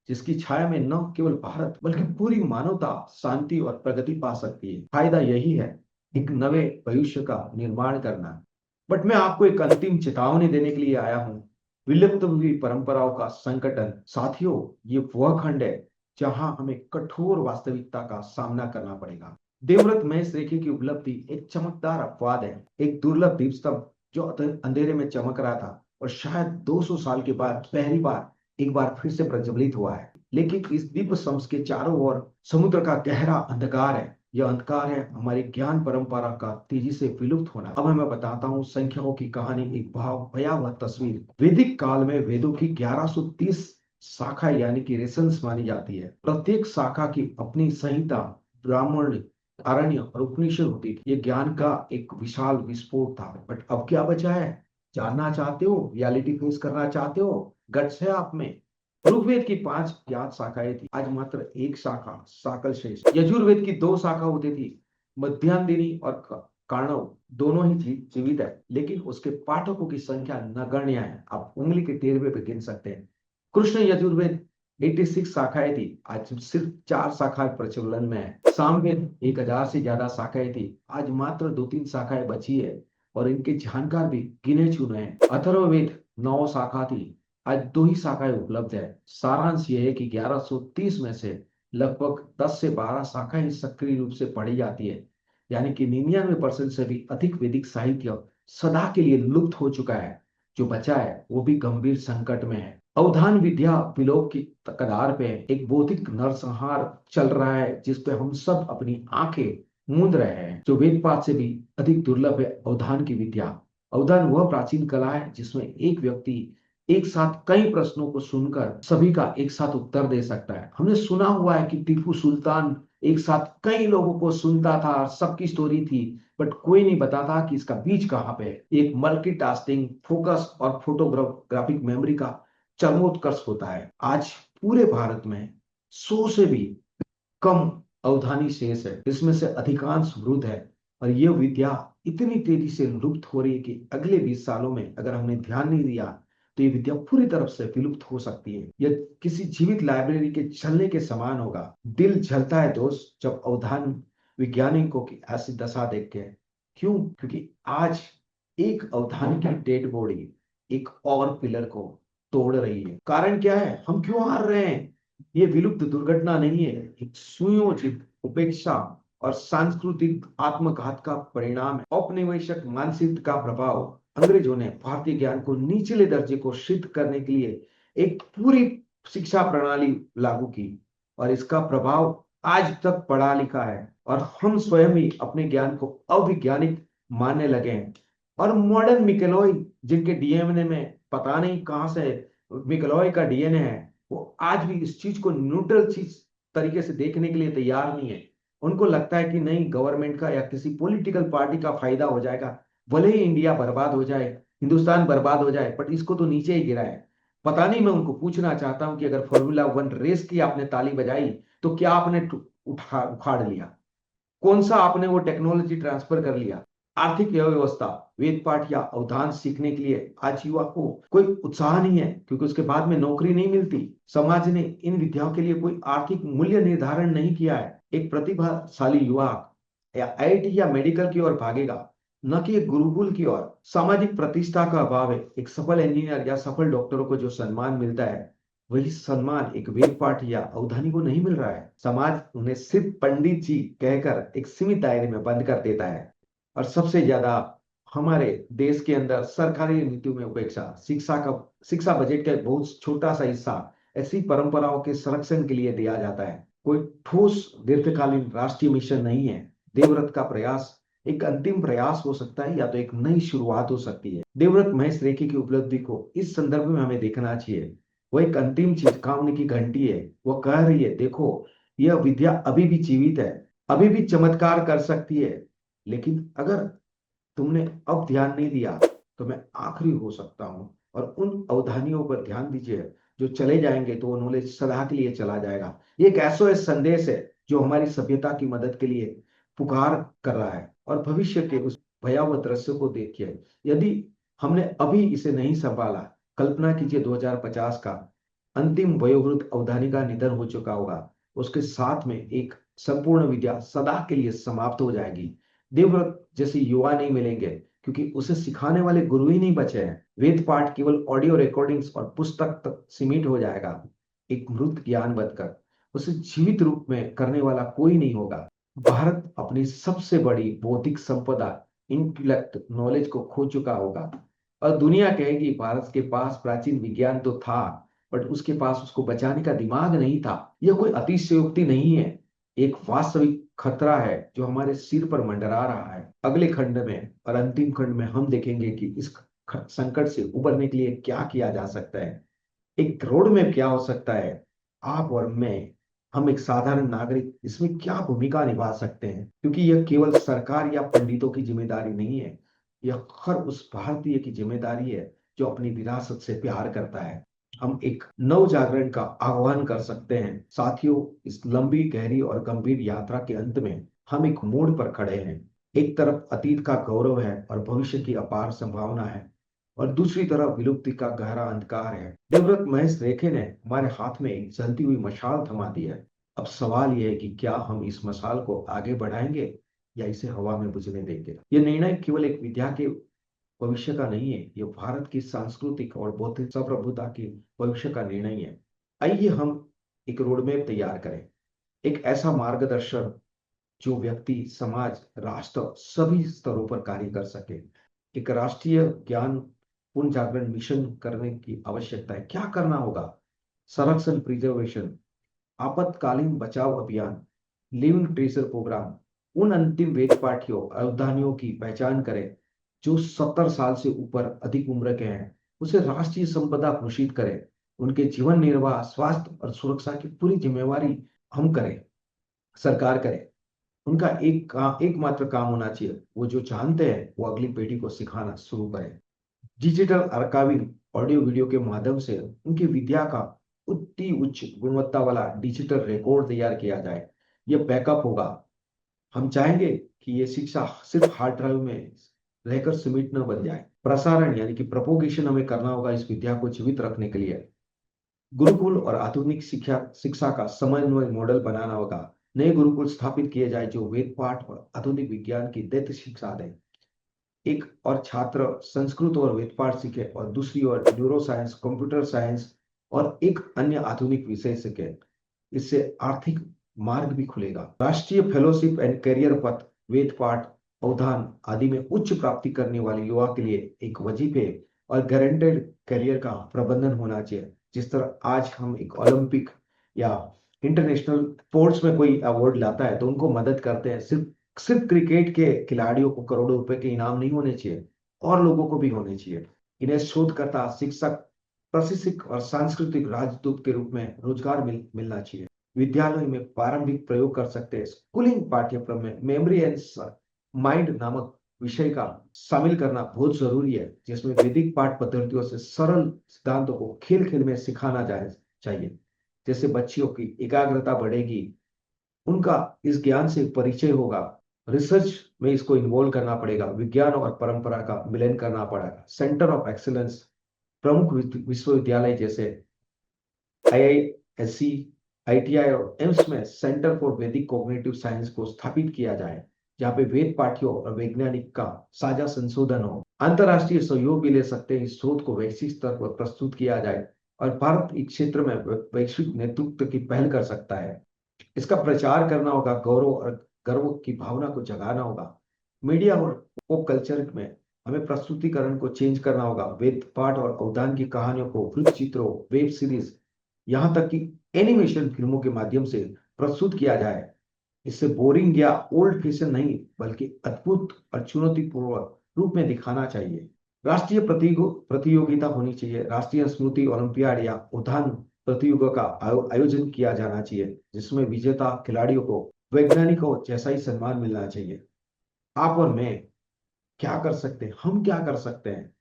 जिसकी छाया में न केवल भारत बल्कि पूरी मानवता शांति और प्रगति पा सकती है। फायदा यही है, एक नवे भविष्य का निर्माण करना। बट मैं आपको एक अंतिम चेतावनी देने के लिए आया हूँ। विलुप्त हुई परंपराओं का संकटन। साथियों, ये वह खंड है जहां हमें कठोर वास्तविकता का सामना करना पड़ेगा। देवव्रत महेश रेखी की उपलब्धि एक चमकदार अपवाद है, एक दुर्लभ दीपस्तंभ जो अंधेरे में चमक रहा था और शायद 200 साल के बाद पहली बार एक बार फिर से प्रज्वलित हुआ है। लेकिन इस दीप स्तंभ के चारों ओर समुद्र का गहरा अंधकार है। यह अंधकार है हमारी ज्ञान परंपरा का तेजी से विलुप्त होना। अब मैं बताता हूँ संख्याओं की कहानी, एक भयावह तस्वीर। वैदिक काल में वेदों की 1130 शाखा यानी कि रेशंस मानी जाती है। प्रत्येक शाखा की अपनी संहिता, ब्राह्मण, आरण्य और उपनिषद होती थी। ये ज्ञान का एक विशाल विस्फोट था। बट अब क्या बचा है? जानना चाहते हो? रियलिटी फेस करना चाहते हो? गट्स है आप में? ऋग्वेद की 5 ज्ञात शाखाएं थी, आज मात्र एक शाखा, साकल शेष। यजुर्वेद की 2 शाखा होती थी, मध्यांदिनी और कार्णव, दोनों ही जीवित है, लेकिन उसके पाठकों की संख्या नगण्य है। आप उंगली के टेरवे पे गिन सकते हैं। कृष्ण यजुर्वेद 86 शाखाएं थी, आज सिर्फ 4 शाखाएं प्रचलन में है। सामवेद 1000 से ज्यादा शाखाएं थी, आज मात्र 2-3 शाखाएं बची है, और इनके जानकार भी गिने चुने हैं। अथर्ववेद 9 शाखा थी, आज 2 ही शाखाएं उपलब्ध है। सारांश यह है कि 1130 में से लगभग 10 से 12 शाखाएं सक्रिय रूप से पढ़ी जाती है, यानी कि 99% से भी अधिक वैदिक साहित्य सदा के लिए लुप्त हो चुका है। जो बचा है वो भी गंभीर संकट में है। अवधान विद्या विलोप की कगार पे है। एक बौद्धिक नरसंहार चल रहा है, जिसपे हम सब अपनी आंखें मूंद रहे हैं। जो वेद पाठ से भी अधिक दुर्लभ है अवधान की विद्या। अवधान वह प्राचीन कला है जिसमें एक व्यक्ति एक साथ कई प्रश्नों को सुनकर सभी का एक साथ उत्तर दे सकता है। हमने सुना हुआ है कि टीपू सुल्तान एक साथ कई लोगों को सुनता था, सबकी स्टोरी थी, बट कोई नहीं बताता कि इसका बीज कहाँ पे है। एक मल्टीटास्किंग, फोकस और फोटोग्राफिक मेमोरी का चरमोत्कर्ष होता है। आज पूरे भारत में 100 से भी कम अवधानी शेष है, इसमें से अधिकांश वृद्ध है। और यह विद्या इतनी तेजी से लुप्त हो रही है कि अगले 20 सालों में अगर हमने ध्यान नहीं दिया तो ये विद्या पूरी तरफ से विलुप्त हो सकती है। यह किसी जीवित लाइब्रेरी के जलने के समान होगा। दिल जलता है दोस्त जब अवधान वैज्ञानिकों की ऐसी दशा देख के। क्यों? क्योंकि आज एक अवधान की डेड बॉडी एक और पिलर को तोड़ रही है। कारण क्या है? हम क्यों हार रहे हैं? ये विलुप्त दुर्घटना नहीं है, एक सुयोजित उपेक्षा और सांस्कृतिक आत्मघात का परिणाम है। औपनिवेशिक मानसिकता का प्रभाव। अंग्रेजों ने भारतीय ज्ञान को निचले दर्जे को सिद्ध करने के लिए एक पूरी शिक्षा प्रणाली लागू की और इसका प्रभाव आज तक पड़ा लिखा है और हम स्वयं ही अपने ज्ञान को अवैज्ञानिक मानने लगे हैं। और मॉडर्न मिकेलॉय जिनके डीएनए में पता नहीं कहां से मिकेलॉय का डीएनए है, वो आज भी इस चीज को न्यूट्रल चीज तरीके से देखने के लिए तैयार नहीं है। उनको लगता है कि नहीं, गवर्नमेंट का या किसी पॉलिटिकल पार्टी का फायदा हो जाएगा, भले ही इंडिया बर्बाद हो जाए, हिंदुस्तान बर्बाद हो जाए, बट इसको तो नीचे ही गिरा है। पता नहीं, मैं उनको पूछना चाहता हूं कि अगर फॉर्मूला वन रेस की आपने ताली बजाई तो क्या आपने उखाड़ लिया? कौन सा आपने वो टेक्नोलॉजी ट्रांसफर कर लिया? आर्थिक व्यवस्था, वेद पाठ या अवधान सीखने के लिए आज युवा को कोई उत्साह नहीं है क्योंकि उसके बाद में नौकरी नहीं मिलती। समाज ने इन विद्याओं के लिए कोई आर्थिक मूल्य निर्धारण नहीं किया है। एक प्रतिभाशाली युवा या आईआईटी या मेडिकल की ओर भागेगा, न कि एक गुरुकुल की ओर। सामाजिक प्रतिष्ठा का अभाव है। एक सफल इंजीनियर या सफल डॉक्टरों को जो सम्मान मिलता है, वही सम्मान एक वेद पाठ या अवधानी को नहीं मिल रहा है। समाज उन्हें सिर्फ पंडित जी कहकर एक सीमित दायरे में बंद कर देता है। और सबसे ज्यादा हमारे देश के अंदर सरकारी नीतियों में उपेक्षा। शिक्षा बजट का बहुत छोटा सा हिस्सा ऐसी परंपराओं के संरक्षण के लिए दिया जाता है। कोई ठोस दीर्घकालीन राष्ट्रीय मिशन नहीं है। देवव्रत का प्रयास एक अंतिम प्रयास हो सकता है या तो एक नई शुरुआत हो सकती है। देवव्रत महेश रेखी की उपलब्धि को इस संदर्भ में हमें देखना चाहिए। वो एक अंतिम चेतावनी की घंटी है। वो कह रही है, देखो, यह विद्या अभी भी जीवित है, अभी भी चमत्कार कर सकती है, लेकिन अगर तुमने अब ध्यान नहीं दिया तो मैं आखिरी हो सकता हूं। और उन अवधानियों पर ध्यान दीजिए, जो चले जाएंगे तो वो नॉलेज सदा के लिए चला जाएगा। ये एक एसओएस संदेश है जो हमारी सभ्यता की मदद के लिए पुकार कर रहा है। और भविष्य के उस भयावह दृश्य को देखिए, यदि हमने अभी इसे नहीं संभाला, कल्पना कीजिए 2050 का अंतिम वयोवृद्ध अवधानी का निधन हो चुका होगा। उसके साथ में एक संपूर्ण विद्या सदा के लिए समाप्त हो जाएगी। देवव्रत जैसे युवा नहीं मिलेंगे क्योंकि उसे सिखाने वाले गुरु ही नहीं बचे हैं। वेद पाठ केवल ऑडियो रिकॉर्डिंग्स और पुस्तक तक सीमित हो जाएगा। एक मृत ज्ञान बनकर उसे जीवित रूप में करने वाला कोई नहीं होगा। भारत अपनी सबसे बड़ी बौद्धिक संपदा, इंटेलेक्ट, नॉलेज को खो चुका होगा और दुनिया कहेगी भारत के पास प्राचीन विज्ञान तो था, बट उसके पास उसको बचाने का दिमाग नहीं था। यह कोई अतिशयोक्ति नहीं है, एक वास्तविक खतरा है जो हमारे सिर पर मंडरा रहा है। अगले खंड में और अंतिम खंड में हम देखेंगे कि इस संकट से उबरने के लिए क्या किया जा सकता है, एक रोड मैप क्या हो सकता है। आप और मैं, हम एक साधारण नागरिक इसमें क्या भूमिका निभा सकते हैं, क्योंकि यह केवल सरकार या पंडितों की जिम्मेदारी नहीं है, यह हर उस भारतीय की जिम्मेदारी है जो अपनी विरासत से प्यार करता है। हम एक नव जागरण का आह्वान कर सकते हैं। साथियों, इस लंबी, गहरी और गंभीर यात्रा के अंत में हम एक मोड़ पर खड़े हैं। एक तरफ अतीत का गौरव है और भविष्य की अपार संभावना है, और दूसरी तरफ विलुप्ति का गहरा अंधकार है। देवव्रत महेश रेखे ने हमारे हाथ में एक जलती हुई मशाल थमा दी है। अब सवाल यह है कि क्या हम इस मशाल को आगे बढ़ाएंगे या इसे हवा में बुझने देंगे। यह निर्णय केवल एक विद्या के भविष्य का नहीं है, यह भारत की सांस्कृतिक और बौद्धिक संप्रभुता के भविष्य का निर्णय है। आइए हम एक रोडमैप तैयार करें, एक ऐसा मार्गदर्शन जो व्यक्ति, समाज, राष्ट्र सभी स्तरों पर कार्य कर सके। एक राष्ट्रीय ज्ञान पुनर्जागरण मिशन करने की आवश्यकता है। क्या करना होगा? संरक्षण, प्रिजर्वेशन, आपातकालीन बचाव अभियान, लिविंग ट्रेजर प्रोग्राम। उन अंतिम वेद पाठियों, अवधानियों की पहचान करें जो 70 साल से ऊपर अधिक उम्र के हैं, उसे राष्ट्रीय संपदा घोषित करें। उनके जीवन निर्वाह, स्वास्थ्य और सुरक्षा की पूरी जिम्मेवारी हम करें, सरकार करे। उनका एकमात्र काम होना चाहिए, वो जो जानते हैं वो अगली पीढ़ी को सिखाना शुरू करें। डिजिटल आर्काइविंग, ऑडियो वीडियो के माध्यम से उनकी विद्या का अति उच्च गुणवत्ता वाला डिजिटल रिकॉर्ड तैयार किया जाए। यह बैकअप होगा। हम चाहेंगे कि ये शिक्षा सिर्फ हार्ड ड्राइव में रहकर सीमित न बन जाए। प्रसारण यानी कि प्रोपोगेशन हमें करना होगा इस विद्या को जीवित रखने के लिए। गुरुकुल और आधुनिक शिक्षा शिक्षा का समन्वय मॉडल बनाना होगा। नए गुरुकुल स्थापित किए जाए जो वेद पाठ और आधुनिक विज्ञान की दैत्य शिक्षा दें। एक और छात्र संस्कृत और वेद पाठ सीखे और दूसरी ओर न्यूरो साइंस, कंप्यूटर साइंस और एक अन्य आधुनिक विषय सीखे। इससे आर्थिक मार्ग भी खुलेगा। राष्ट्रीय फेलोशिप एंड करियर पथ वेद पाठ, अवधान आदि में उच्च प्राप्ति करने वाले युवा के लिए एक वजीफे और गारंटेड करियर का प्रबंधन होना चाहिए। जिस तरह आज हम एक ओलंपिक या इंटरनेशनल स्पोर्ट्स में कोई अवार्ड लाता है तो उनको मदद करते हैं। सिर्फ सिर्फ क्रिकेट के खिलाड़ियों को करोड़ों रुपए के इनाम नहीं होने चाहिए, और लोगों को भी होने चाहिए। इन्हें शोधकर्ता, शिक्षक, प्रशिक्षक और सांस्कृतिक राजदूत के रूप में रोजगार मिलना चाहिए। विद्यालय में प्रारंभिक प्रयोग कर सकते हैं। स्कूलिंग पाठ्यक्रम में मेमोरी एंड माइंड नामक विषय का शामिल करना बहुत जरूरी है, जिसमें वैदिक पाठ पद्धतियों से सरल सिद्धांतों को खेल खेल में सिखाना जाए चाहिए। जैसे बच्चियों की एकाग्रता बढ़ेगी, उनका इस ज्ञान से परिचय होगा। रिसर्च में इसको इन्वॉल्व करना पड़ेगा, विज्ञान और परंपरा का मिलन करना पड़ेगा। सेंटर ऑफ एक्सीलेंस, प्रमुख विश्वविद्यालय जैसे IISc, ITI और एम्स में सेंटर फॉर वैदिक कॉग्निटिव साइंस को स्थापित किया जाए, जहाँ पे वेद पाठियों और वैज्ञानिक का साझा संशोधन हो। अंतरराष्ट्रीय सहयोग भी ले सकते हैं। इस शोध को वैश्विक स्तर पर प्रस्तुत किया जाए और भारत इस क्षेत्र में वैश्विक नेतृत्व की पहल कर सकता है। इसका प्रचार करना होगा, गौरव और गर्व की भावना को जगाना होगा। मीडिया और पॉप कल्चर में हमें प्रस्तुतिकरण को चेंज करना होगा। वेद पाठ और अवदान की कहानियों को वृत्त चित्रों, वेब सीरीज, यहाँ तक कि एनिमेशन फिल्मों के माध्यम से प्रस्तुत किया जाए। इससे बोरिंग या ओल्ड फैशन नहीं, बल्कि अद्भुत और चुनौतीपूर्ण रूप में दिखाना चाहिए। राष्ट्रीय प्रतियोगिता होनी चाहिए। राष्ट्रीय स्मृति ओलंपियाड या उद्यान प्रतियोगिता का आयोजन किया जाना चाहिए, जिसमें विजेता खिलाड़ियों को वैज्ञानिकों जैसा ही सम्मान मिलना चाहिए। आप और मैं क्या कर सकते हैं? हम क्या कर सकते हैं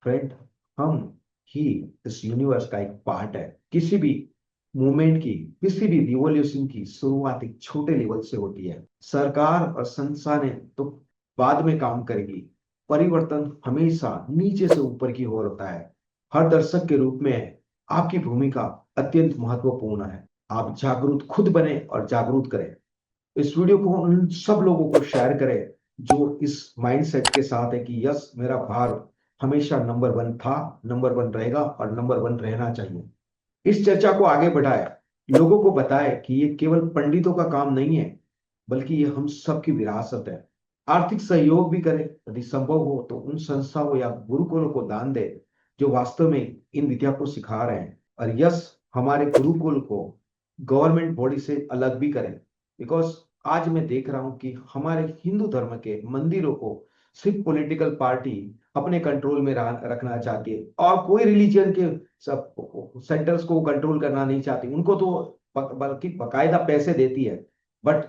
फ्रेंड? हम ही इस यूनिवर्स का एक पार्ट है। किसी भी मूवमेंट की, किसी भी रिवॉल्यूशन की शुरुआत एक छोटे लेवल से होती है। सरकार और संस्थानें तो बाद में काम करेगी। परिवर्तन हमेशा नीचे से ऊपर की ओर होता है। हर दर्शक के रूप में आपकी भूमिका अत्यंत महत्वपूर्ण है। आप जागरूक खुद बने और जागरूक करें। इस वीडियो को उन सब लोगों को शेयर करें जो इस माइंडसेट के साथ है कि यस, मेरा भारत हमेशा नंबर वन था, नंबर वन रहेगा और नंबर वन रहना चाहिए। इस चर्चा को आगे बढ़ाए, लोगों को बताए कि ये केवल पंडितों का काम नहीं है, बल्कि ये हम सबकी विरासत है। आर्थिक सहयोग भी करें, यदि संभव हो तो उन संस्थाओं या गुरुकुलों को दान दे जो वास्तव में इन विद्या को सिखा रहे हैं। और यस, हमारे गुरुकुल को गवर्नमेंट बॉडी से अलग भी करें। बिकॉज आज मैं देख रहा हूं कि हमारे हिंदू धर्म के मंदिरों को सिर्फ पॉलिटिकल पार्टी अपने कंट्रोल में रखना चाहती है, और कोई रिलीजन के सब सेंटर्स को कंट्रोल करना नहीं चाहती। उनको तो बल्कि बकायदा पैसे देती है। बट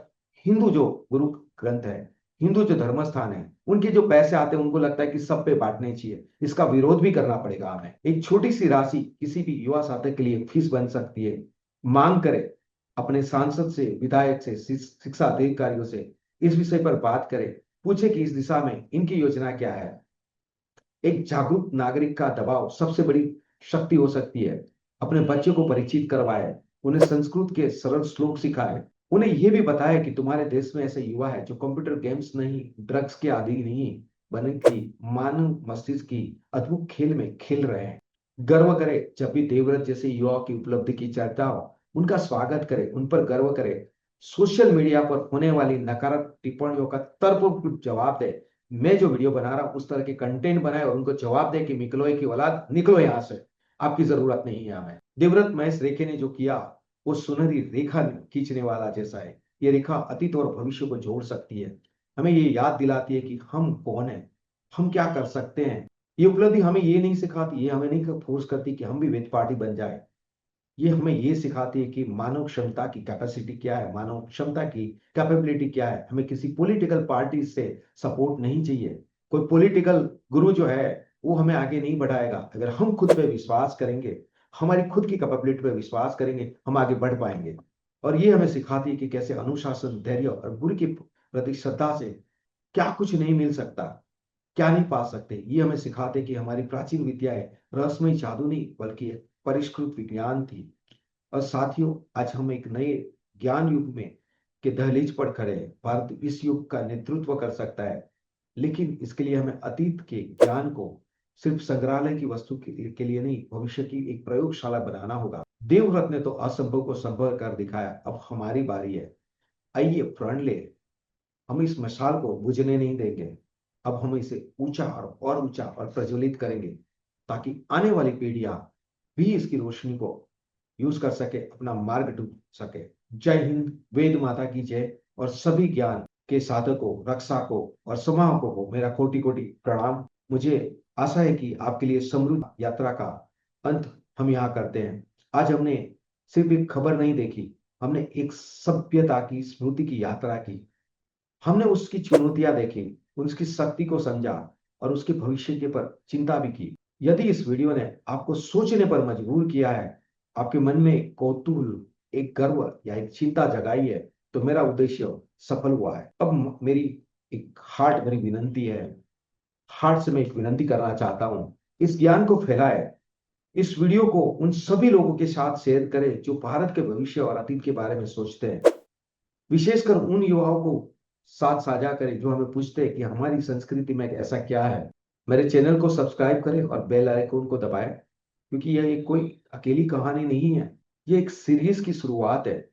हिंदू जो गुरु ग्रंथ है, हिंदू जो धर्म स्थान है, उनके जो पैसे आते हैं उनको लगता है कि सब पे बांटने चाहिए। इसका विरोध भी करना पड़ेगा हमें। एक छोटी सी राशि किसी भी युवा छात्र के लिए फीस बन सकती है। मांग करे, अपने सांसद से, विधायक से, शिक्षा अधिकारियों से इस विषय पर बात करें। पूछे कि इस दिशा में इनकी योजना क्या है। एक जागरूक नागरिक का दबाव सबसे बड़ी शक्ति हो सकती है। अपने बच्चों को परिचित करवाए, उन्हें संस्कृत के सरल श्लोक सिखाए, उन्हें यह भी बताया कि तुम्हारे देश में ऐसे युवा है जो कंप्यूटर गेम्स नहीं, ड्रग्स के आदी नहीं, बल्कि मानव मस्तिष्क की अद्भुत खेल में खेल रहे हैं। गर्व करे जब भी देवव्रत जैसे युवाओं की उपलब्धि की चर्चा हो, उनका स्वागत करे, उन पर गर्व करे। सोशल मीडिया पर होने वाली नकारात्मक टिप्पणियों का तर्कपूर्ण जवाब दे। मैं जो वीडियो बना रहा हूं उस तरह के कंटेंट बनाए और उनको जवाब दे कि मिकलोई की औलाद निकलो यहां से, आपकी जरूरत नहीं है हमें। देवव्रत महेश रेखे ने जो किया वो सुनहरी रेखा खींचने वाला जैसा है। ये रेखा अतीत और भविष्य को जोड़ सकती है। हमें ये याद दिलाती है कि हम कौन है, हम क्या कर सकते हैं। ये उपलब्धि हमें ये नहीं सिखाती, ये हमें नहीं फोर्स करती कि हम भी वेद पार्टी बन जाए। ये हमें ये सिखाती है कि मानव क्षमता की कैपेसिटी क्या है, मानव क्षमता की कैपेबिलिटी क्या है। हमें किसी पॉलिटिकल पार्टी से सपोर्ट नहीं चाहिए। कोई पॉलिटिकल गुरु जो है वो हमें आगे नहीं बढ़ाएगा। अगर हम खुद पे विश्वास करेंगे, हमारी खुद की कैपेबिलिटी पे विश्वास करेंगे, हम आगे बढ़ पाएंगे। और ये हमें सिखाती है कि कैसे अनुशासन, धैर्य और गुरु के प्रति श्रद्धा से क्या कुछ नहीं मिल सकता। क्या नहीं पा सकते। ये हमें सिखाते कि हमारी प्राचीन विद्याएं रहस्यमय जादू नहीं बल्कि एक परिष्कृत विज्ञान थी। और साथियों, आज हम एक नए ज्ञान युग में के दहलीज पर खड़े हैं। भारत इस युग का नेतृत्व कर सकता है, लेकिन इसके लिए हमें अतीत के ज्ञान को सिर्फ संग्रहालय की वस्तु के लिए नहीं, भविष्य की एक प्रयोगशाला बनाना होगा। देवव्रत ने तो असंभव को संभव कर दिखाया, अब हमारी बारी है। आइए प्रण ले, हम इस मशाल को बुझने नहीं देंगे। अब हम इसे ऊंचा और ऊंचा और प्रज्वलित करेंगे, ताकि आने वाली पीढ़ियां भी इसकी रोशनी को यूज कर सके, अपना मार्ग ढूंढ सके। जय हिंद, वेद माता की जय। और सभी ज्ञान के साधकों, रक्षकों और समाहकों को मेरा कोटि कोटि प्रणाम। मुझे आशा है कि आपके लिए समृद्ध यात्रा का अंत हम यहाँ करते हैं। आज हमने सिर्फ एक खबर नहीं देखी, हमने एक सभ्यता की स्मृति की यात्रा की। हमने उसकी चुनौतियां देखी, उसकी शक्ति को समझा और उसके भविष्य के पर चिंता भी की। यदि इस वीडियो ने आपको सोचने पर मजबूर किया है, आपके मन में एक कौतूहल, एक गर्व या एक चिंता जगाई है, तो मेरा उद्देश्य सफल हुआ है। अब मेरी एक मेरी विनंती है, हार्ट से मैं एक विनंती करना चाहता हूं, इस ज्ञान को फैलाए। इस वीडियो को उन सभी लोगों के साथ शेयर करें जो भारत के भविष्य और अतीत के बारे में सोचते हैं। विशेषकर उन युवाओं को साथ साझा करें जो हमें पूछते हैं कि हमारी संस्कृति में ऐसा क्या है। मेरे चैनल को सब्सक्राइब करें और बेल आइकन को दबाएं, क्योंकि यह एक कोई अकेली कहानी नहीं है, ये एक सीरीज की शुरुआत है।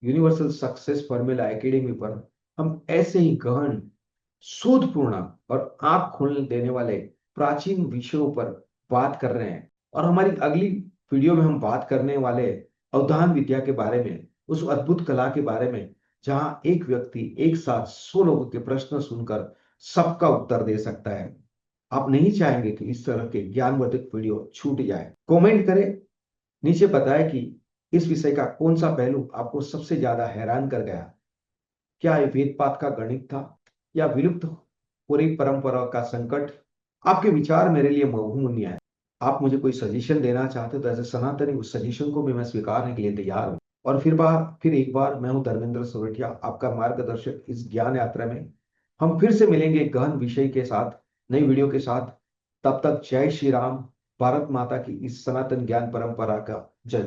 यूनिवर्सल सक्सेस फॉर्मूला एकेडमी पर हम ऐसे ही गहन, शोधपूर्ण और आंख खोलने देने वाले प्राचीन विषयों पर बात कर रहे हैं। और हमारी अगली वीडियो में हम बात करने वाले अवधान विद्या के बारे में, उस अद्भुत कला के बारे में जहां एक व्यक्ति एक साथ 100 लोगों के प्रश्न सुनकर सबका उत्तर दे सकता है। आप नहीं चाहेंगे कि इस तरह के ज्ञानवर्धक वीडियो छूट जाए। कमेंट करें, नीचे बताएं कि इस विषय का कौन सा पहलू आपको सबसे ज्यादा हैरान कर गया। क्या ये वेद पात का गणित था या विलुप्त पूरी परंपरा का संकट? आपके विचार मेरे लिए बहुमूल्य है। आप मुझे कोई सजेशन देना चाहते हो तो ऐसे सनातनी उस सजेशन को भी मैं स्वीकारने के लिए तैयार हूँ। और फिर एक बार मैं हूँ धर्मेंद्र सोरठिया, आपका मार्गदर्शक इस ज्ञान यात्रा में। हम फिर से मिलेंगे एक गहन विषय के साथ, नई वीडियो के साथ। तब तक जय श्री राम। भारत माता की इस सनातन ज्ञान परंपरा का जय हो।